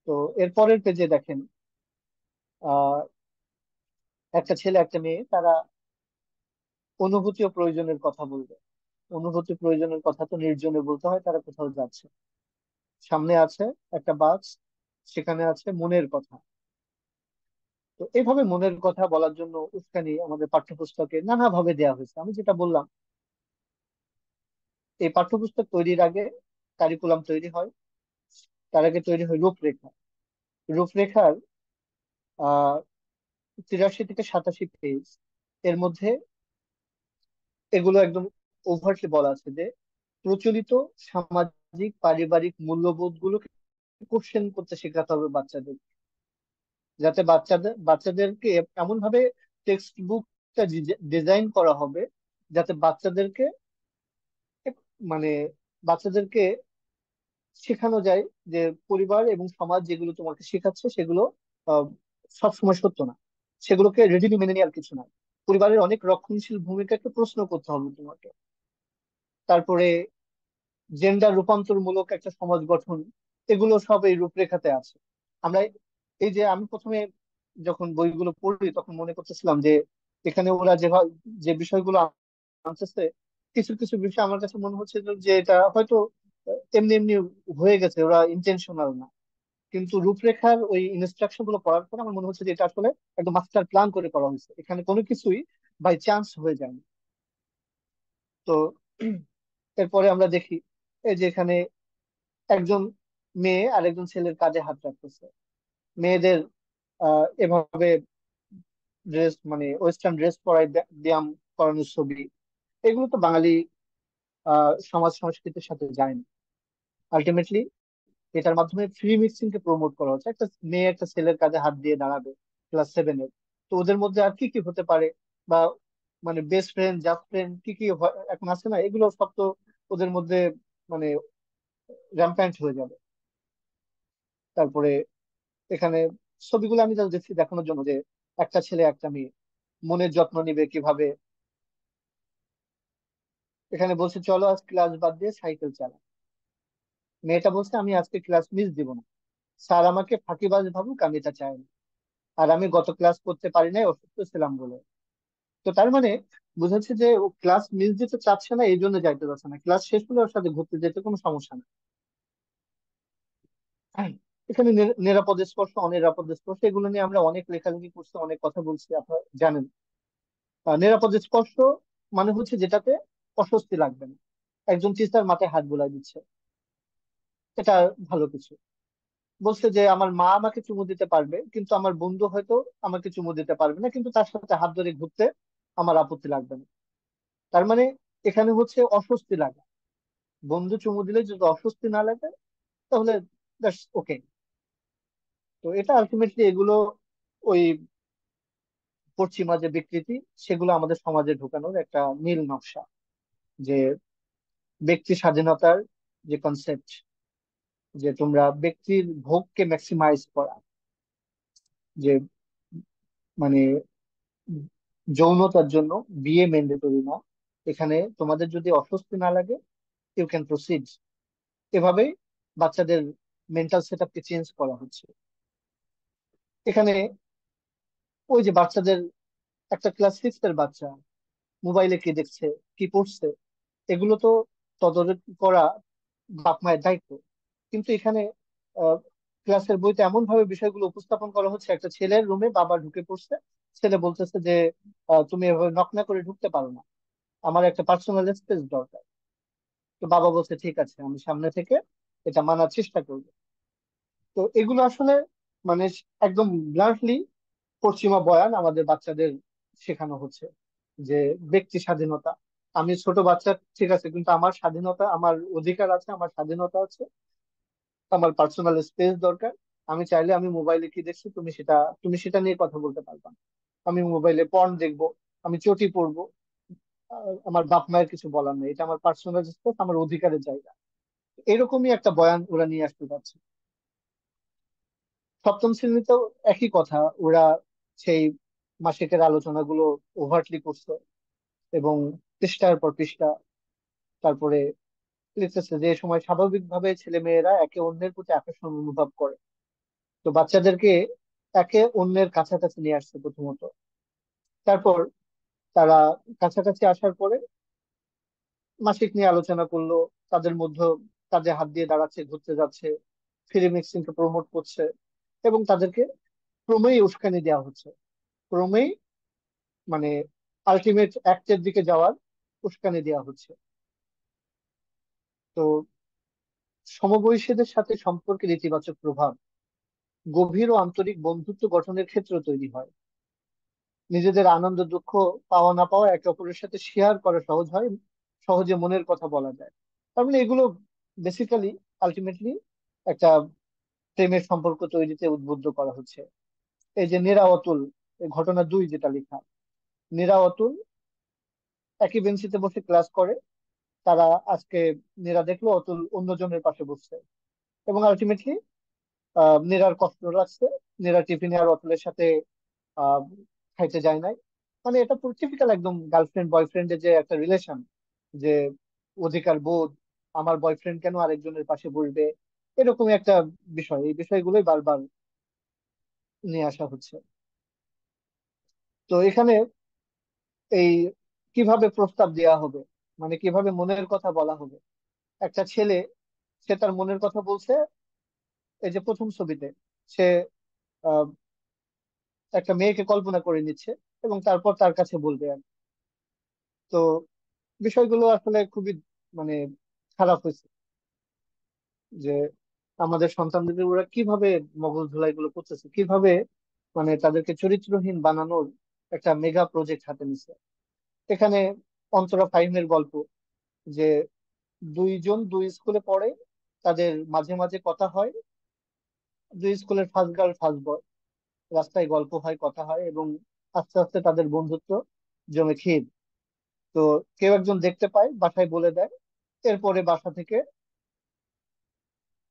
তো এর পরের পেজে দেখেন, আহ একটা ছেলে একটা মেয়ে, তারা অনুভূতি ও প্রয়োজনের কথা বলবে। অনুভূতি প্রয়োজনের কথা তো নির্জনে বলতে হয়, তারা কোথাও যাচ্ছে। সামনে আছে একটা বাস, সেখানে আছে মনের কথা। তো এইভাবে মনের কথা বলার জন্য উস্কানি আমাদের পাঠ্যপুস্তকে নানাভাবে দেওয়া হয়েছে। আমি যেটা বললাম, এই পাঠ্যপুস্তক তৈরির আগে কারিকুলাম তৈরি হয়, তার আগে তৈরি হয় রূপরেখা। রূপরেখার 83 থেকে 87 পেজ। এর মধ্যে এগুলো একদম ওভারটলি বলা আছে যে প্রচলিত সামাজিক পারিবারিক মূল্যবোধ গুলোকে কোশ্চেন করতে শেখাতে হবে বাচ্চাদের, যাতে বাচ্চাদেরকে এমন ভাবে টেক্সট বুকটা ডিজাইন করা হবে যাতে মানে বাচ্চাদেরকে শেখানো যায় যে পরিবার এবং সমাজ যেগুলো তোমাকে শেখাচ্ছে সেগুলো আহ, সবসময় সত্য না, সেগুলোকে রেডিলি মেনে নেওয়ার কিছু না। পরিবারের অনেক রক্ষণশীল ভূমিকাকে প্রশ্ন করতে হবে তোমাকে। তারপরে জেন্ডার রূপান্তরমূলক একটা সমাজ গঠন, এগুলো সব এই রূপরেখাতে আছে। আমরা এই যে আমি প্রথমে যখন বইগুলো পড়ি তখন মনে করতেছিলাম যে এখানে ওরা যে বিষয়গুলো আনতেছে, কিছু কিছু বিষয় আমার কাছে মনে হচ্ছে যে এটা হয়তো এমনি এমনি হয়ে গেছে, ওরা ইন্টেনশনাল না। কিন্তু রূপরেখার ওই ইনস্ট্রাকশন গুলো পড়ার পর আমার মনে হচ্ছে যে এটা আসলে একদম মাস্টার প্ল্যান করে করা হয়েছে, এখানে কোনো কিছুই বাই চান্স হয়ে যায়নি। তো এরপরে আমরা দেখি এই যে এখানে একজন মেয়ে আর একজন ছেলের কাঁধে হাত রাখতেছে। মেয়েদের এভাবে ড্রেস, মানে ওয়েস্টার্ন ড্রেস পরায় ব্যায়াম করানোর ছবি। এগুলো তো বাঙালি সমাজ সংস্কৃতির সাথে যায় না। আলটিমেটলি এটার মাধ্যমে ফ্রি মিক্সিং কে প্রমোট করা হচ্ছে। একটা মেয়ে একটা ছেলের কাঁধে হাত দিয়ে দাঁড়াবে ক্লাস 7-এর, তো ওদের মধ্যে আর কি কি হতে পারে, বা মানে বেস্ট ফ্রেন্ড জাস্ট ফ্রেন্ড কি কি এখন আছে না, এগুলো সব তো ওদের মধ্যে মানে র্যাম্প্যান্ট হয়ে যাবে। তারপরে এখানে ছবিগুলো আমি just দেখছি দেখানোর জন্য যে একটা ছেলে একটা মেয়ে মনের যত্ন নিবে কিভাবে। এখানে বলছে চলো আজ ক্লাস বাদ দিয়ে সাইকেল চালা। মেয়েটা বলছে আমি আজকে ক্লাস মিস দিব না, স্যার আমাকে ফাঁকিবাজ ভাবুক, আমি এটা চাই না। আর আমি গত ক্লাস করতে পারি নাই, অসুস্থ ছিলাম বলে। তো তার মানে বোঝাচ্ছে যে ও ক্লাস মিস দিতে চাচ্ছে না, এই জন্য যাইতে চাচ্ছে না, ক্লাস শেষ হলে ওর সাথে ঘুরতে যেতে কোনো সমস্যা নেই। এখানে নিরাপদ স্পর্শ অনিরাপদ স্পর্শ, এগুলো নিয়ে আমরা অনেক লেখালেখি করছি, অনেক কথা বলছি, আপনারা জানেন। নিরাপদ স্পর্শ মানে হচ্ছে যেটাতে অস্বস্তি লাগবে না। একজন টিচার মাথায় হাত বুলাই দিচ্ছে, এটা ভালো কিছু। বলছে যে আমার মা আমাকে চুমু দিতে পারবে কিন্তু আমার বন্ধু হয়তো আমাকে চুমু দিতে পারবে না, কিন্তু তার সাথে হাত ধরে ঘুরতে আমার আপত্তি লাগবে না। তার মানে এখানে হচ্ছে অস্বস্তি লাগা। বন্ধু চুমু দিলে যদি অস্বস্তি না লাগে তাহলে দ্যাটস ওকে। তো এটা আলটিমেটলি এগুলো ওই পশ্চিমা যে বিকৃতি, সেগুলো আমাদের সমাজে ঢোকানোর একটা নীল নকশা। যে ব্যক্তি স্বাধীনতার যে কনসেপ্ট, যে তোমরা ব্যক্তির ভোগকে ম্যাক্সিমাইজ করা, যে মানে যৌনতার জন্য বিয়ে ম্যান্ডেটরি না, এখানে তোমাদের যদি অস্বস্তি না লাগে ইউ ক্যান প্রসিড। এভাবেই বাচ্চাদের মেন্টাল সেট আপকে চেঞ্জ করা হচ্ছে। এখানে ওই যে বাচ্চাদের, একটা ক্লাস 6-এর বাচ্চা মোবাইলে কি দেখছে, কি পড়ছে, এগুলো তো তদারকি করা বাপ মায়ের দায়িত্ব। কিন্তু এখানে ক্লাসের বইতে এমন ভাবে বিষয়গুলো উপস্থাপন করা হচ্ছে, একটা ছেলের রুমে বাবা ঢুকে পড়ছে, ছেলে বলতেছে যে তুমি এভাবে নক না করে ঢুকতে পারো না, আমার একটা পার্সোনাল স্পেস দরকার। তো বাবা বলছে ঠিক আছে, আমি সামনে থেকে এটা মানার চেষ্টা করবো। তো এগুলো আসলে মানে একদম ব্লান্টলি পশ্চিমা বয়ান আমাদের বাচ্চাদের শেখানো হচ্ছে যে ব্যক্তি স্বাধীনতা। আমি ছোট বাচ্চা, ঠিক আছে, কিন্তু আমার স্বাধীনতা, আমার অধিকার আছে, আমার স্বাধীনতা আছে, আমার পার্সোনাল স্পেস দরকার। আমি চাইলে আমি মোবাইলে কি দেখছি তুমি সেটা নিয়ে কথা বলতে পারবা না। আমি মোবাইলে পর্ন দেখবো, আমি চটি পড়বো, আমার বাপ মায়ের কিছু বলার নেই, এটা আমার পার্সোনাল স্পেস, আমার অধিকারের জায়গা। এরকমই একটা বয়ান ওরা নিয়ে আসতে পারছে। সপ্তম শ্রেণীতেও একই কথা। ওরা সেই মাসিকের আলোচনাগুলো ওভারটলি করছে, এবং পৃষ্ঠার পর পৃষ্ঠা তারপরে লিখতেছে যে সময় স্বাভাবিকভাবে ছেলে মেয়েরা একে অন্যের প্রতি আকর্ষণ অনুভব করে। তো বাচ্চাদেরকে একে অন্যের কাছাকাছি নিয়ে আসছে প্রথমত। তারপর তারা কাছাকাছি আসার পরে মাসিক নিয়ে আলোচনা করলো। তাদের মধ্যে কাজে হাত দিয়ে দাঁড়াচ্ছে, ঘুরতে যাচ্ছে, ফ্রি মিক্সিং কে প্রমোট করছে, এবং তাদেরকে ক্রমেই উস্কানি দেওয়া হচ্ছে। ক্রমেই মানে আলটিমেট অ্যাক্টের দিকে যাওয়ার উস্কানি দেওয়া হচ্ছে। তো সমবয়সীদের সাথে সম্পর্কের ইতিবাচক প্রভাব গভীর ও আন্তরিক বন্ধুত্ব গঠনের ক্ষেত্রে তৈরি হয়। নিজেদের আনন্দ দুঃখ, পাওয়া না পাওয়া একে অপরের সাথে শেয়ার করা সহজ হয়, সহজে মনের কথা বলা যায়। তার মানে এগুলো বেসিক্যালি আলটিমেটলি একটা প্রেমের সম্পর্ক তৈরিতে উদ্বুদ্ধ করা হচ্ছে। এই যে নীরা অতুল, এই ঘটনা 2 যেটা লেখা, নীরা অতুল একই বেঞ্চিতে বসে ক্লাস করে। তারা আজকে নীরা দেখলো অতুল অন্যজনের পাশে বসছে, এবং আলটিমেটলি নীরার কষ্ট লাগছে। নীরা টিফিনে আর অতুলের সাথে আহ খাইতে যায় নাই। মানে এটা পুরো টিপিক্যাল একদম গার্লফ্রেন্ড বয়ফ্রেন্ডের যে একটা রিলেশন, যে অধিকার বোধ, আমার বয়ফ্রেন্ড কেন আরেকজনের পাশে বসবে, এরকমই একটা বিষয়। এই বিষয়গুলোই বারবার নিয়ে আসা হচ্ছে। তো এখানে এই কিভাবে প্রস্তাব দেওয়া হবে, মানে কিভাবে মনের কথা বলা হবে। একটা ছেলে, সে তার মনের কথা বলছে। এই যে প্রথম ছবিতে সে আহ, একটা মেয়েকে কল্পনা করে নিচ্ছে, এবং তারপর তার কাছে বলবে আর কি। তো বিষয়গুলো আসলে খুবই মানে খারাপ হয়েছে, যে আমাদের সন্তানদের ওরা কিভাবে মগজ ধোলাই গুলো করতেছে, কিভাবে মানে তাদেরকে চরিত্রহীন বানানোর একটা মেগা প্রজেক্ট হাতে নিছে। এখানে অন্তরা ফাহিমের গল্প, যে দুইজন দুই স্কুলে পড়ে, তাদের মাঝে মাঝে কথা হয়, দুই স্কুলের ফার্স্ট গার্ল ফার্স্ট বয়, রাস্তায় গল্প হয়, কথা হয়, এবং আস্তে আস্তে তাদের বন্ধুত্ব জমে ক্ষীর। তো কেউ একজন দেখতে পায়, বাসায় বলে দেয়। এরপরে বাসা থেকে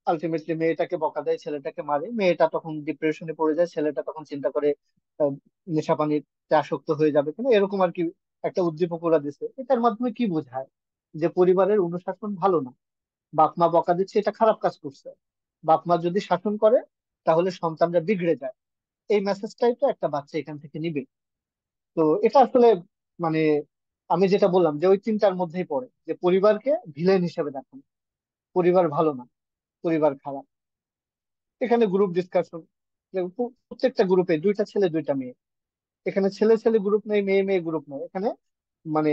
আলটিমেটলি মেয়েটাকে বকা দেয়, ছেলেটাকে মারে। মেয়েটা তখন ডিপ্রেশনে পড়ে যায়, ছেলেটা তখন চিন্তা করে আহ, নেশা পানিতে আসক্ত হয়ে যাবে কিনা, এরকম আর কি একটা উদ্দীপক ওরা দিছে। এটার মাধ্যমে কি বোঝায়? যে পরিবারের অনুশাসন ভালো না, বাপ মা বকা দিচ্ছে, এটা খারাপ কাজ করছে। বাপ মা যদি শাসন করে তাহলে সন্তানরা বিগড়ে যায়। এই মেসেজটাই তো একটা বাচ্চা এখান থেকে নিবে। তো এটা আসলে মানে আমি যেটা বললাম যে ওই তিনটার মধ্যেই পড়ে, যে পরিবারকে ভিলেন হিসেবে দেখানো। পরিবার ভালো না, পরিবার খারাপ। এখানে গ্রুপ ডিসকাশন, প্রত্যেকটা গ্রুপে দুইটা ছেলে দুইটা মেয়ে। এখানে ছেলে ছেলে গ্রুপ নেই, মেয়ে মেয়ে গ্রুপ নেই। এখানে মানে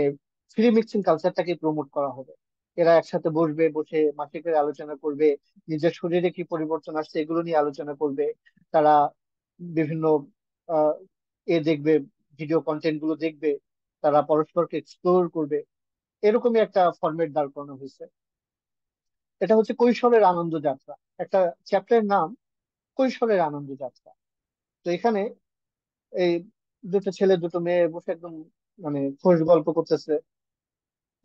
ফ্রি মিক্সিং কালচারটাকে প্রমোট করা হবে। এরা একসাথে বসবে, বসে মাসিকের আলোচনা করবে, নিজের শরীরে কি পরিবর্তন আসছে এগুলো নিয়ে আলোচনা করবে। তারা বিভিন্ন আহ দেখবে, ভিডিও কন্টেন্ট গুলো দেখবে, তারা পরস্পরকে এক্সপ্লোর করবে। এরকমই একটা ফরম্যাট দাঁড় করানো হয়েছে। এটা হচ্ছে কৈশোরের আনন্দ যাত্রা, একটা চ্যাপ্টারের নাম কৈশোরের আনন্দ যাত্রা। তো এখানে এই দুটো ছেলে দুটো মেয়ে বসে একদম মানে খোশ গল্প করতেছে।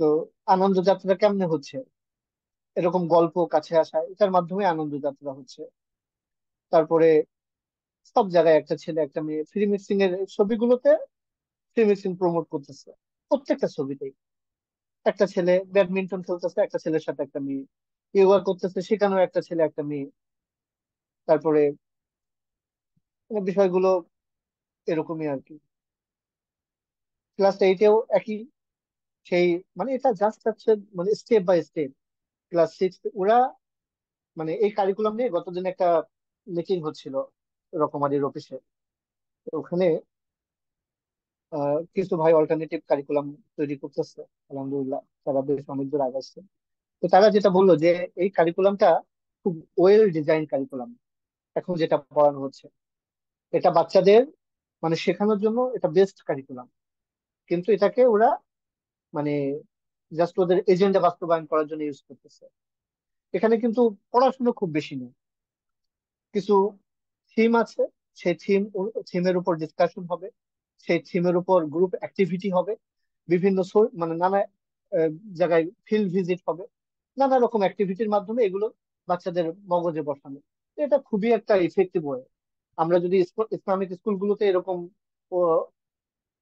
তো আনন্দ যাত্রা কেমনে হচ্ছে, এরকম গল্প কাছে আসা, এটার মাধ্যমে আনন্দ যাত্রা হচ্ছে। তারপরে সব জায়গায় একটা ছেলে একটা মেয়ে, ফ্রি মিক্সিং এর ছবিগুলোতে ফ্রি মিক্সিং প্রমোট করতেছে। প্রত্যেকটা ছবিতেই একটা ছেলে ব্যাডমিন্টন খেলতেছে, একটা ছেলের সাথে একটা মেয়ে ইয়োগা করতেছে, সেখানেও একটা ছেলে একটা মেয়ে। তারপরে মানে বিষয়গুলো এরকমই আর কি। ক্লাস 8-এও একই, সেই মানে এটা জাস্ট হচ্ছে মানে স্টেপ বাই স্টেপ। ক্লাস 6 ওরা মানে এই কারিকুলাম নিয়ে গতদিন একটা মিটিং হচ্ছিল রকমারির অফিসে। তো ওখানে কিছু ভাই অল্টারনেটিভ কারিকুলাম তৈরি করতেছে। আলহামদুলিল্লাহ, তারা বেশ অনেক দূর আগাচ্ছে। তো তারা যেটা বললো যে এই কারিকুলামটা খুব ওয়েল ডিজাইন কারিকুলাম। এখন যেটা পড়ানো হচ্ছে এটা বাচ্চাদের মানে শেখানোর জন্য এটা বেস্ট কারিকুলাম। কিন্তু এটাকে ওরা মানে জাস্ট ওদের এজেন্ডা বাস্তবায়ন করার জন্য ইউজ করতেছে। এখানে কিন্তু পড়াশোনা খুব বেশি নেই, কিছু থিম আছে। সেই থিমের উপর ডিসকাশন হবে, সেই থিমের উপর গ্রুপ অ্যাক্টিভিটি হবে, বিভিন্ন মানে নানা জায়গায় ফিল্ড ভিজিট হবে। নানা রকম অ্যাক্টিভিটির মাধ্যমে এগুলো বাচ্চাদের মগজে বসানো। এটা খুবই একটা ইফেক্টিভ ওয়ে। আমরা যদি ইসলামিক স্কুলগুলোতে এরকম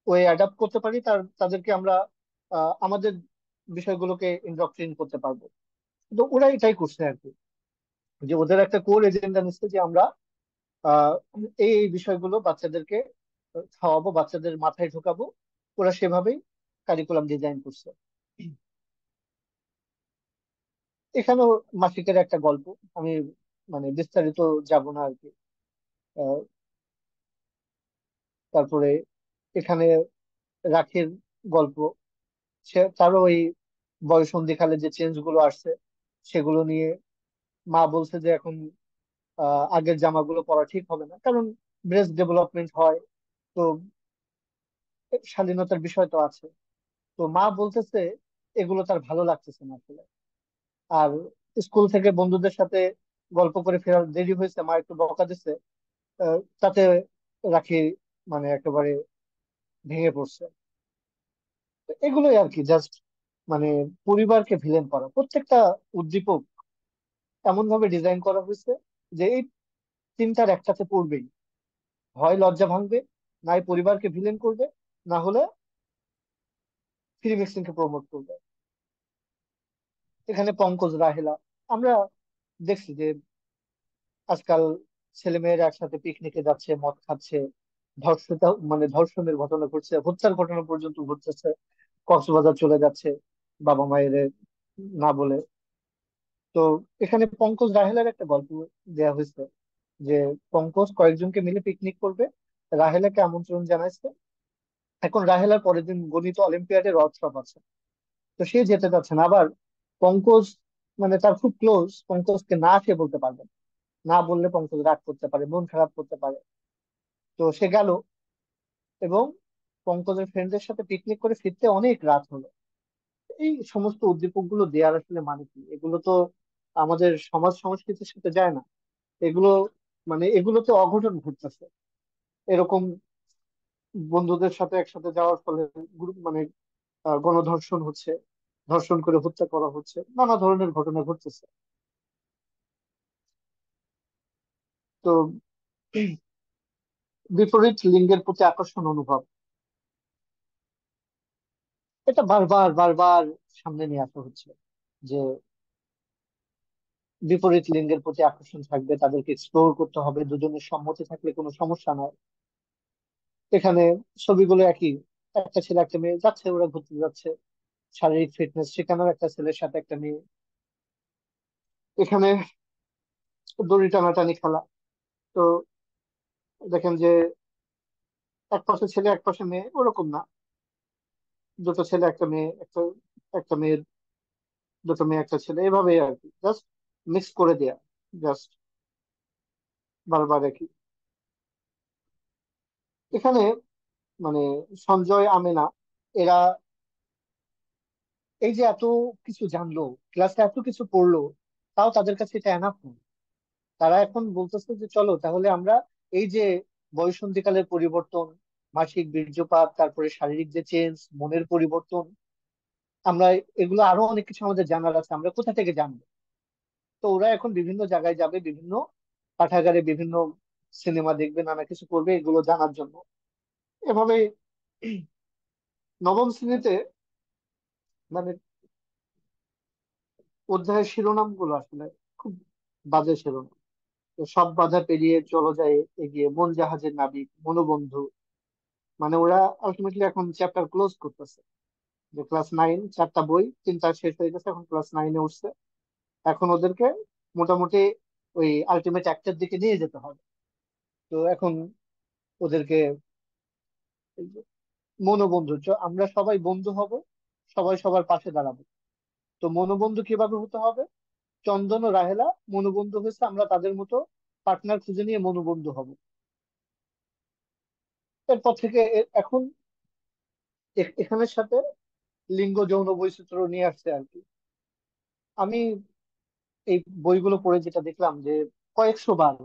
ওয়ে অ্যাডাপ্ট করতে পারি, তাদেরকে আমরা আমাদের বিষয়গুলোকে ইন্ডক্ট্রিন করতে পারবো। তো ওরা এটাই করছে আর কি, যে ওদের একটা কোর এজেন্ডা নিচ্ছে যে আমরা আহ, এই বিষয়গুলো বাচ্চাদেরকে খাওয়াবো, বাচ্চাদের মাথায় ঢোকাবো। ওরা সেভাবেই কারিকুলাম ডিজাইন করছে। এখানেও মাসিকের একটা গল্প, আমি মানে বিস্তারিত যাব না আর কি। আহ, তারপরে এখানে রাখির গল্প, সে তারও ওই বয়ঃসন্ধিকালে যে চেঞ্জ গুলো আসছে সেগুলো নিয়ে মা বলছে যে এখন আগের জামাগুলো পরা ঠিক হবে না, কারণ ব্রেস্ট ডেভেলপমেন্ট হয়। তো শালীনতার বিষয় তো আছে। তো মা বলতেছে এগুলো তার ভালো লাগতেছে না আসলে। আর স্কুল থেকে বন্ধুদের সাথে গল্প করে ফেরার দেরি হয়েছে, মা একটু বকা দিচ্ছে। তাতে রাখি মানে একেবারে ভেঙে পড়ছে। তো এগুলোই আর কি, জাস্ট মানে পরিবারকে ভিলেন করা। প্রত্যেকটা উদ্দীপক এমন ভাবে ডিজাইন করা হয়েছে যে এই তিনটার একসাথে পড়বেই, হয় লজ্জা ভাঙবে, নাই পরিবারকে ভিলেন করবে, না হলে ফ্রি মিক্সিং কে প্রমোট করবে। এখানে পঙ্কজ রাহেলা আমরা দেখছি যে আজকাল ছেলেমেয়েরা একসাথে পিকনিকে যাচ্ছে, মদ খাচ্ছে, ধর্ষণের ঘটনা ঘটছে, হত্যার ঘটনা পর্যন্ত ঘটতেছে, কক্সবাজার চলে যাচ্ছে বাবা মায়ের না বলে। তো এখানে পঙ্কজ রাহেলার একটা গল্প দেয়া হয়েছে যে পঙ্কজ কয়েকজনকে মিলে পিকনিক করবে, রাহেলাকে আমন্ত্রণ জানাইছে। এখন রাহেলার পরের দিন গণিত অলিম্পিয়াডের ওয়ার্কশপ আছে, তো সে যেতে চাচ্ছে না। আবার পঙ্কজ মানে তার খুব ক্লোজ, পঙ্কজকে না সে বলতে পারবে না। না বললে পঙ্কজ রাগ করতে পারে, মন খারাপ করতে পারে। তো সে গেল, এবং পঙ্কজের ফ্রেন্ডদের সাথে পিকনিক করে ফিরতে অনেক রাত হলো। এই সমস্ত উদ্দীপক গুলো দেওয়ার আসলে মানে কি? এগুলো তো আমাদের সমাজ সংস্কৃতির সাথে যায় না। এগুলো মানে এগুলোতে অঘটন ঘটতেছে এরকম। বন্ধুদের সাথে একসাথে যাওয়ার ফলে গ্রুপ মানে গণধর্ষণ হচ্ছে, ধর্ষণ করে হত্যা করা হচ্ছে, নানা ধরনের ঘটনা ঘটতেছে। তো বিপরীত লিঙ্গের প্রতি আকর্ষণ অনুভব, এটা বারবার বারবার সামনে নিয়ে আসা হচ্ছে যে বিপরীত লিঙ্গের প্রতি আকর্ষণ থাকবে, তাদেরকে এক্সপ্লোর করতে হবে, দুজনের সম্মতি থাকলে কোনো সমস্যা নয়। এখানে ছবিগুলো একই, একটা ছেলে একটা মেয়ে যাচ্ছে, ওরা ঘুরতে যাচ্ছে, শারীরিক ফিটনেস সেখানেও একটা ছেলের সাথে একটা মেয়ে। এখানে দড়ি টানাটানি খেলা। তো দেখেন যে এক পাশে ছেলে এক পাশে মেয়ে, ওরকম না, দুটো ছেলে একটা মেয়ে, একটা একটা মেয়ে, দুটো মেয়ে একটা ছেলে, এভাবেই আর কি, জাস্ট মিক্স করে দেয়া, জাস্ট বারবার একই। এখানে মানে সঞ্জয় আমেনা এরা এই যে এত কিছু জানলো, ক্লাসে এত কিছু পড়লো, তাও তাদের কাছে এটা এনাফ নয়। তারা এখন বলতেছে যে চলো তাহলে আমরা এই যে বয়ঃসন্ধিকালের পরিবর্তন, মাসিক বীর্যপাত, তারপরে শারীরিক যে চেঞ্জ, মনের পরিবর্তন, আমরা এগুলো আরো অনেক কিছু আমাদের জানার আছে, আমরা কোথা থেকে জানবো? তো ওরা এখন বিভিন্ন জায়গায় যাবে, বিভিন্ন পাঠাগারে বিভিন্ন সিনেমা দেখবে, নানা কিছু করবে এগুলো জানার জন্য। এভাবে নবম শ্রেণীতে মানে অধ্যায়ের শিরোনাম গুলো আসলে খুব বাজে শিরোনাম। তো সব বাধা পেরিয়ে চলো যায় এগিয়ে, মন জাহাজের নাবিক, মনোবন্ধু। মানে ওরা আলটিমেটলি এখন চ্যাপ্টার ক্লোজ করতেছে, যে ক্লাস 9 চারটা বই, তিনটা শেষ হয়ে গেছে, এখন ক্লাস 9-এ উঠছে। এখন ওদেরকে মোটামুটি ওই আলটিমেট একটার দিকে নিয়ে যেতে হবে। তো এখন ওদেরকে এই যে মনোবন্ধু, আমরা সবাই বন্ধু হব, সবাই সবার পাশে দাঁড়াবো। তো মনোবন্ধু কিভাবে হতে হবে? চন্দন ও রাহেলা মনোবন্ধু হয়েছে, আমরা তাদের মতো পার্টনার খুঁজে নিয়ে মনোবন্ধু হব। এরপর থেকে এখন এখানের সাথে লিঙ্গ যৌন বৈচিত্র্য নিয়ে আসছে আর কি। আমি এই বইগুলো পড়ে যেটা দেখলাম যে কয়েকশো বার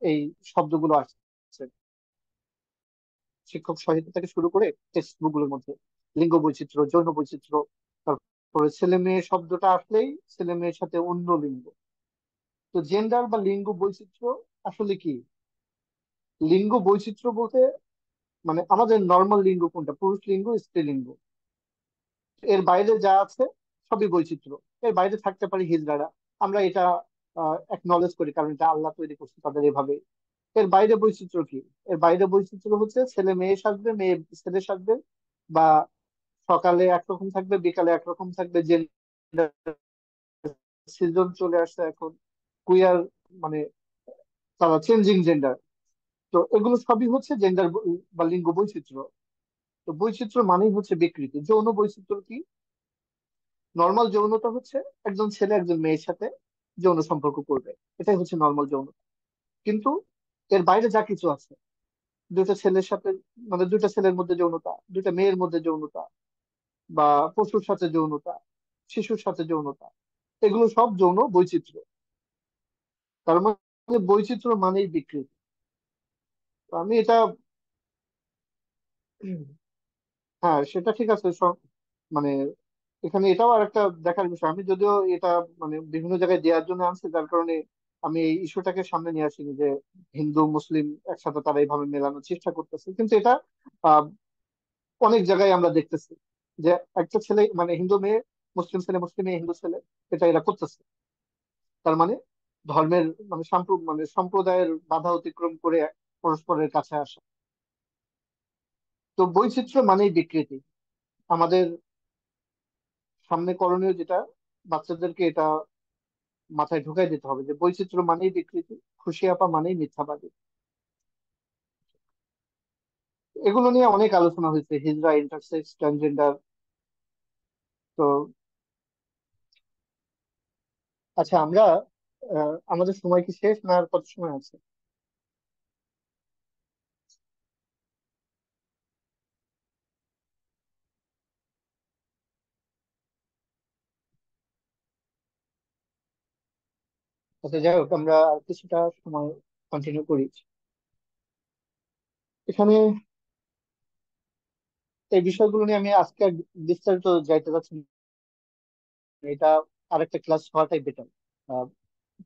এই শব্দগুলো আসছে শিক্ষক সহায়িকা থেকে শুরু করে টেক্সট বুক গুলোর মধ্যে। লিঙ্গ বৈচিত্র্য, যৌন বৈচিত্র্য, পরে ছেলে মেয়ে শব্দটা আসলেই ছেলে মেয়ের সাথে অন্য লিঙ্গ। তো জেন্ডার বা লিঙ্গ বৈচিত্র্য আসলে কি? লিঙ্গ বৈচিত্র্য বলতে মানে আমাদের নর্মাল লিঙ্গ কোনটা? পুরুষ লিঙ্গ, স্ত্রীলিঙ্গ। এর বাইরে যা আছে সবই বৈচিত্র্য। এর বাইরে থাকতে পারি হিজড়ারা, আমরা এটা একনলেজ করি, কারণ এটা আল্লাহ তৈরি করছে তাদের এভাবে। এর বাইরে বৈচিত্র্য কি? এর বাইরে বৈচিত্র্য হচ্ছে ছেলে মেয়ে সাজবে, মেয়ে ছেলে সাজবে, বা সকালে একরকম থাকবে, বিকালে একরকম থাকবে। জেন্ডার সিজন চলে আসছে এখন, কুইয়ার মানে তারা চেঞ্জিং জেন্ডার। তো এগুলো সবই হচ্ছে জেন্ডার বা লিঙ্গ বৈচিত্র্য। তো বৈচিত্র্য মানেই হচ্ছে বিকৃতি। যৌন বৈচিত্র্য কি? নর্মাল যৌনতা হচ্ছে একজন ছেলে একজন মেয়ের সাথে যৌন সম্পর্ক করবে, এটাই হচ্ছে নর্মাল যৌনতা। কিন্তু এর বাইরে যা কিছু আছে, দুইটা ছেলের সাথে, মানে দুইটা ছেলের মধ্যে যৌনতা, দুইটা মেয়ের মধ্যে যৌনতা, বা পশুর সাথে যৌনতা, শিশুর সাথে যৌনতা, এগুলো সব যৌন বৈচিত্র্য। তার মানে বৈচিত্র্য মানেই বিকৃতি। তো আমি এটা হ্যাঁ, সেটা ঠিক আছে। মানে এখানে এটাও আর একটা দেখার বিষয়। আমি যদিও এটা মানে বিভিন্ন জায়গায় দেওয়ার জন্য আনছি, যার কারণে আমি এই ইস্যুটাকে সামনে নিয়ে আসিনি যে হিন্দু মুসলিম একসাথে তারা এইভাবে মেলানোর চেষ্টা করতেছে, কিন্তু এটা আহ, অনেক জায়গায় আমরা দেখতেছি যে একটা ছেলে মানে হিন্দু মেয়ে মুসলিম ছেলে, মুসলিম মেয়ে হিন্দু ছেলে, এটা এরা করতেছে। তার মানে ধর্মের মানে মানে সম্প্রদায়ের বাধা অতিক্রম করে পরস্পরের কাছে আসা। তো বৈচিত্র্য মানেই বিকৃতি। আমাদের সামনে করণীয় যেটা, বাচ্চাদেরকে এটা মাথায় ঢুকাই দিতে হবে যে বৈচিত্র্য মানেই বিকৃতি, খুশি আপা মানেই মিথ্যাবাদী। এগুলো নিয়ে অনেক আলোচনা হয়েছে, হিজড়া, ইন্টারসেক্স, ট্রান্সজেন্ডার। তো আচ্ছা, আমরা আমাদের সময় কি শেষ, না আর কত সময় আছে? আচ্ছা, যাই হোক, আমরা আর কিছুটা সময় কন্টিনিউ করি। এখানে এই বিষয়গুলো নিয়ে আমি আজকে আর বিস্তারিত যাইতে চাচ্ছি না। এটা আরেকটা ক্লাস হওয়াটাই বেটার।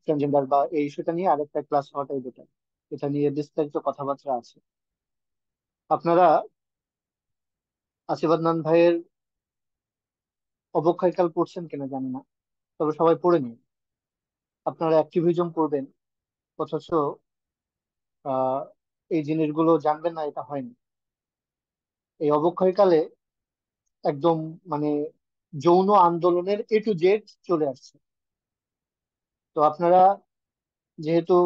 ট্রান্সজেন্ডার বা এই ইস্যুটা নিয়ে আরেকটা ক্লাস হওয়াটাই বেটার। এটা নিয়ে বিস্তারিত কথাবার্তা আছে। আপনারা আশীর্বাদ ভাইয়ের অবক্ষয়কাল পড়ছেন কিনা জানি না, তবে সবাই পড়ে নিন। আপনারা অ্যাক্টিভিজম করবেন, অথচ আহ এই জিনিসগুলো জানবেন না, এটা হয়নি। এই অবক্ষয়কালে একদম মানে যৌন আন্দোলনের A to Z চলে আসছে। তো আপনারা যেহেতু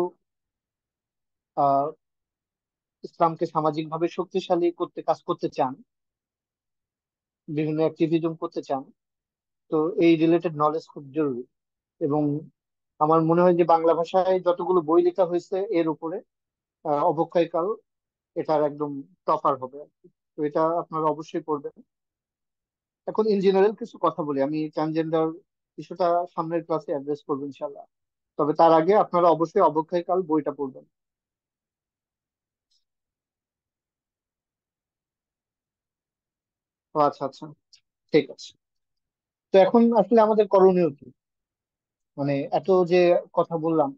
আহ ইসলামকে সামাজিক ভাবে শক্তিশালী করতে কাজ করতে চান, বিভিন্ন অ্যাক্টিভিজম করতে চান, তো এই রিলেটেড নলেজ খুব জরুরি। এবং আমার মনে হয় যে বাংলা ভাষায় যতগুলো বই লেখা হয়েছে এর উপরে, অবক্ষয়কাল এটার একদম টপার হবে আর কি। তো এটা আপনারা অবশ্যই পড়বেন। এখন ইন জেনারেল কিছু কথা বলি, আমি ট্রান্সজেন্ডার ইস্যুটা সামনের ক্লাসে অ্যাড্রেস করবো ইনশাল্লাহ। তবে তার আগে আপনারা অবশ্যই অবক্ষয়কাল বইটা পড়বেন। ও আচ্ছা আচ্ছা, ঠিক আছে। তো এখন আসলে আমাদের করণীয় কি? মানে এত যে কথা বললাম,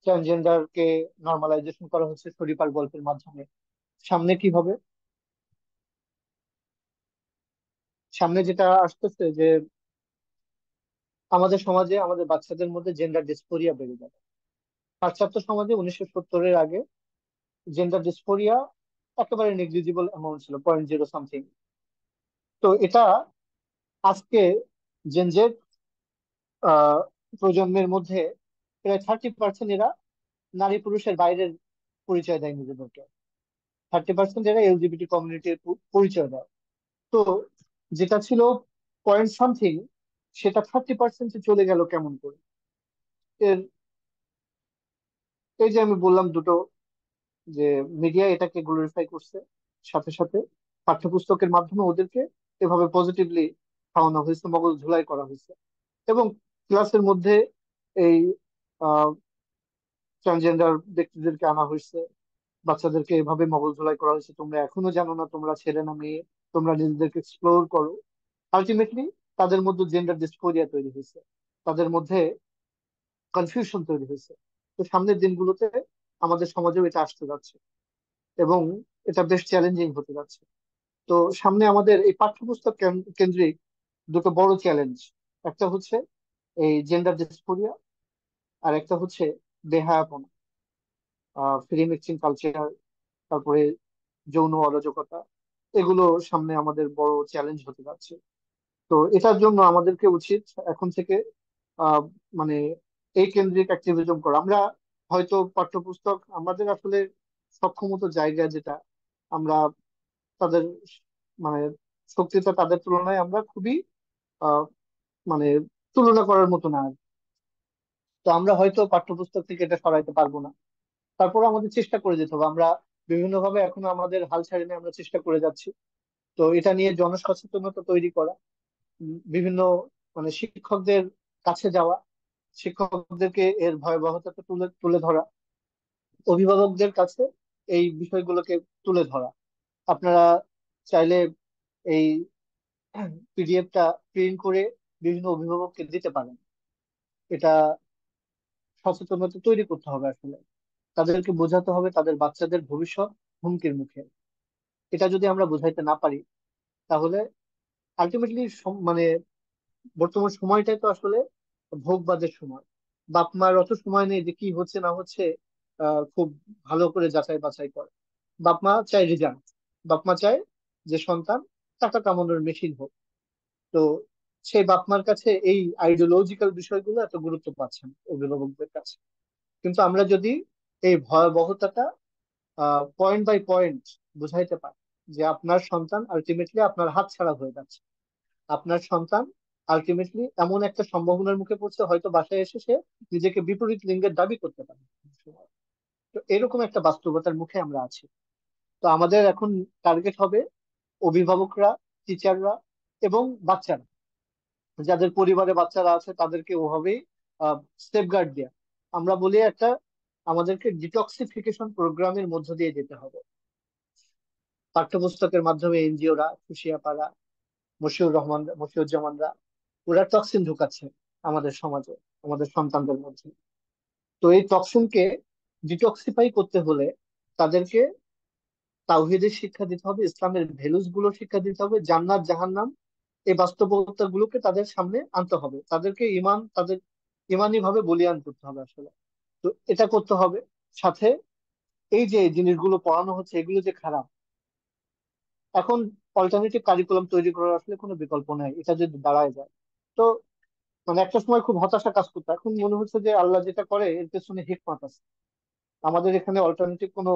ট্রান্সজেন্ডার কে নর্মালাইজেশন করা হচ্ছে শরীফার গল্পের মাধ্যমে। সামনে কি হবে? সামনে যেটা আসতেছে যে আমাদের সমাজে আমাদের বাচ্চাদের মধ্যে জেন্ডার ডিসফোরিয়া বেড়ে যাবে। পাশ্চাত্য সমাজে 1970-এর আগে জেন্ডার ডিসফোরিয়া একেবারে নেগলিজিবল অ্যামাউন্ট ছিল, 0.0 সামথিং। তো এটা আজকে জেন জেড প্রজন্মের মধ্যে প্রায় 30% এরা নারী পুরুষের বাইরের পরিচয় দেয় নিজেদেরকে। 30% এরা এলজিবিটি কমিউনিটির পরিচয় দেয়। তো যেটা ছিল পয়েন্ট সামথিং, সেটা 30% চলে গেল কেমন করে? এর এই যে আমি বললাম দুটো, যে মিডিয়া এটাকে গ্লোরিফাই করছে, সাথে সাথে পাঠ্যপুস্তকের মাধ্যমে ওদেরকে এভাবে পজিটিভলি খাওয়ানো হয়েছে, মগজ ধুলাই করা হয়েছে। এবং ক্লাসের মধ্যে এই ট্রান্সজেন্ডার ব্যক্তিদেরকে আনা হয়েছে, বাচ্চাদেরকে এভাবে মগজ ধুলাই করা হয়েছে, তোমরা এখনো জানো না তোমরা ছেলে না মেয়ে, তোমরা নিজেদেরকে এক্সপ্লোর করো। আলটিমেটলি তাদের মধ্যে জেন্ডার ডিসফোরিয়া তৈরি হয়েছে, তাদের মধ্যে কনফিউশন তৈরি হয়েছে। তো সামনের দিনগুলোতে আমাদের সমাজেও এটা আসতে যাচ্ছে, এবং এটা বেশ চ্যালেঞ্জিং হতে যাচ্ছে। তো সামনে আমাদের এই পাঠ্যপুস্তক কেন্দ্রিক দুটো বড় চ্যালেঞ্জ, একটা হচ্ছে এই জেন্ডার ডিসফোরিয়া, আর একটা হচ্ছে বেহায়াপনা, ফ্রি মিক্সিং কালচার, তারপরে যৌন অরাজকতা। এগুলো সামনে আমাদের বড় চ্যালেঞ্জ হতে যাচ্ছে। তো এটার জন্য আমাদেরকে উচিত এখন থেকে আহ মানে এই কেন্দ্রিক অ্যাক্টিভিজম করা। আমরা হয়তো পাঠ্যপুস্তক আমাদের আসলে সক্ষমত জায়গা যেটা, আমরা তাদের মানে শক্তিটা তাদের তুলনায় আমরা খুবই আহ মানে তুলনা করার মতো না আর। তো আমরা হয়তো পাঠ্যপুস্তক থেকে এটা সরাইতে পারবো না, তারপর আমাদের চেষ্টা করে যেতে হবে। আমরা বিভিন্ন ভাবে এখনো আমাদের হাল ছাড়িনি, আমরা চেষ্টা করে যাচ্ছি। তো এটা নিয়ে জনসচেতনতা তৈরি করা, বিভিন্ন শিক্ষকদের কাছে যাওয়া, শিক্ষকদেরকে এর ভয়াবহতাটা তুলে তুলে ধরা, অভিভাবকদের কাছে এই বিষয়গুলোকে তুলে ধরা। আপনারা চাইলে এই পিডিএফটা প্রিন্ট করে বিভিন্ন অভিভাবককে দিতে পারেন। এটা সচেতনতা তৈরি করতে হবে আসলে, তাদেরকে বোঝাতে হবে তাদের বাচ্চাদের ভবিষ্যৎ হুমকির মুখে। এটা যদি আমরা বোঝাইতে না পারি, তাহলে আলটিমেটলি বর্তমান সময়টাই তো আসলে ভোগবাদের সময়। বাপ মার অত সময় নেই যে কি হচ্ছে না হচ্ছে খুব ভালো করে যাচাই বাছাই করে। বাপ মা চায় রেজাল্ট, বাপ মা চায় যে সন্তান টাকা কামানোর মেশিন হোক। তো সেই বাপ মার কাছে এই আইডিওলজিক্যাল বিষয়গুলো এত গুরুত্ব পাচ্ছে না অভিভাবকদের কাছে। কিন্তু আমরা যদি এই ভয়াবহতাটা পয়েন্ট বাই পয়েন্ট বুঝাইতে পারি, যে আপনার সন্তান আলটিমেটলি আপনার হাত ছাড়া হয়ে যাচ্ছে, আপনার সন্তান আলটিমেটলি এমন একটা সম্ভাবনার মুখে পড়ছে, হয়তো বাসায় এসে সে নিজেকে বিপরীত লিঙ্গের দাবি করতে পারে। তো এরকম একটা বাস্তবতার মুখে আমরা আছি। তো আমাদের এখন টার্গেট হবে অভিভাবকরা, টিচাররা এবং বাচ্চারা, যাদের পরিবারে বাচ্চারা আছে তাদেরকে ওভাবেই সেফগার্ড দেয়া। আমরা বলি একটা, আমাদেরকে ডিটক্সিফিকেশন প্রোগ্রামের মধ্য দিয়ে যেতে হবে। পাঠ্যপুস্তকের মাধ্যমে এনজিওরা, খুশিয়াপাড়া, মশিউজ্জামানরা, ওরা টক্সিন ঢুকাচ্ছে আমাদের সমাজে, আমাদের সন্তানদের মধ্যে। তো এই টক্সিনকে ডিটক্সিফাই করতে হলে তাদেরকে তাওহীদের শিক্ষা দিতে হবে, ইসলামের ভ্যালুস গুলো শিক্ষা দিতে হবে, জান্নাত জাহান্নাম এই বাস্তবতা গুলোকে তাদের সামনে আনতে হবে, তাদেরকে তাদের ইমানি ভাবে বলিয়ান করতে হবে আসলে। তো এটা করতে হবে। সাথে এই যে জিনিসগুলো পড়ানো হচ্ছে এগুলো যে খারাপ, এখন অল্টারনেটিভ কারিকুলাম তৈরি করার আসলে কোনো বিকল্প নাই, এটা যদি দাঁড়ায় যায়। তো একটা সময় খুব হতাশা কাজ করতো, এখন মনে হচ্ছে যে আল্লাহ যেটা করে এর পেছনে হিকমাত আছে। আমাদের এখানে অল্টারনেটিভ কোনো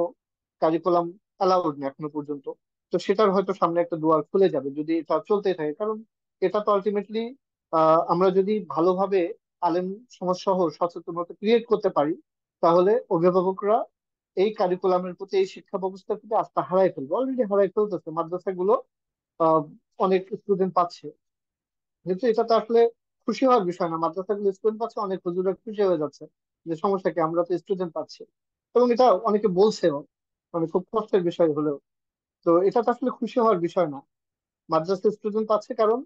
কারিকুলাম অ্যালাউড নেই এখনো পর্যন্ত। তো সেটার হয়তো সামনে একটা দুয়ার খুলে যাবে যদি এটা চলতে থাকে, কারণ এটা তো আলটিমেটলি আমরা যদি ভালোভাবে আলেম সমাজ সহ সচেতনতা ক্রিয়েট করতে পারি, তাহলে অভিভাবকরা এই কারিকুলামের প্রতি, এই শিক্ষা ব্যবস্থার প্রতি আস্থা হারাই ফেলবে, অলরেডি হারাই ফেলতেছে। মাদ্রাসাগুলো আহ, অনেক স্টুডেন্ট পাচ্ছে, কিন্তু এটা তো আসলে খুশি হওয়ার বিষয় না। মাদ্রাসাগুলো স্টুডেন্ট পাচ্ছে, অনেক হুজুরা খুশি হয়ে যাচ্ছে যে সমস্যা কি, আমরা তো স্টুডেন্ট পাচ্ছি। এবং এটা অনেকে বলছেও, খুব কষ্টের বিষয় হলেও। তো এটা তো আসলে খুশি হওয়ার বিষয় না। মাদ্রাসা স্টুডেন্ট পাচ্ছে কারণ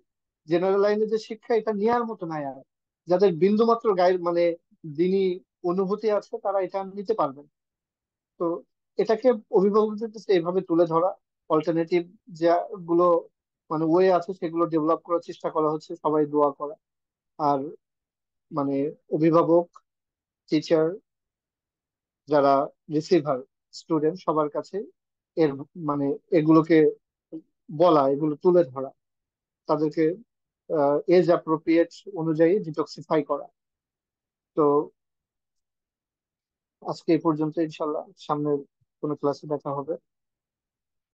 জেনারেল লাইনে যে শিক্ষা, এটা নেওয়ার মতো নাই আর। যাদের বিন্দু মাত্র গায়ের দিনী অনুভূতি আছে তারা এটা নিতে পারবেন। তো এটাকে অভিভাবকদের কাছে এভাবে তুলে ধরা, অল্টারনেটিভ যেগুলো ওয়ে আছে সেগুলো ডেভেলপ করার চেষ্টা করা হচ্ছে, সবাই দোয়া করা। আর মানে অভিভাবক, টিচার, যারা রিসিভার, স্টুডেন্ট, সবার কাছে এর মানে এগুলোকে বলা, এগুলো তুলে ধরা, তাদেরকে এজ অ্যাপ্রোপ্রিয়েট অনুযায়ী ডিটক্সিফাই করা। তো আজকে এই পর্যন্ত, ইনশাল্লাহ সামনের কোনো ক্লাসে দেখা হবে।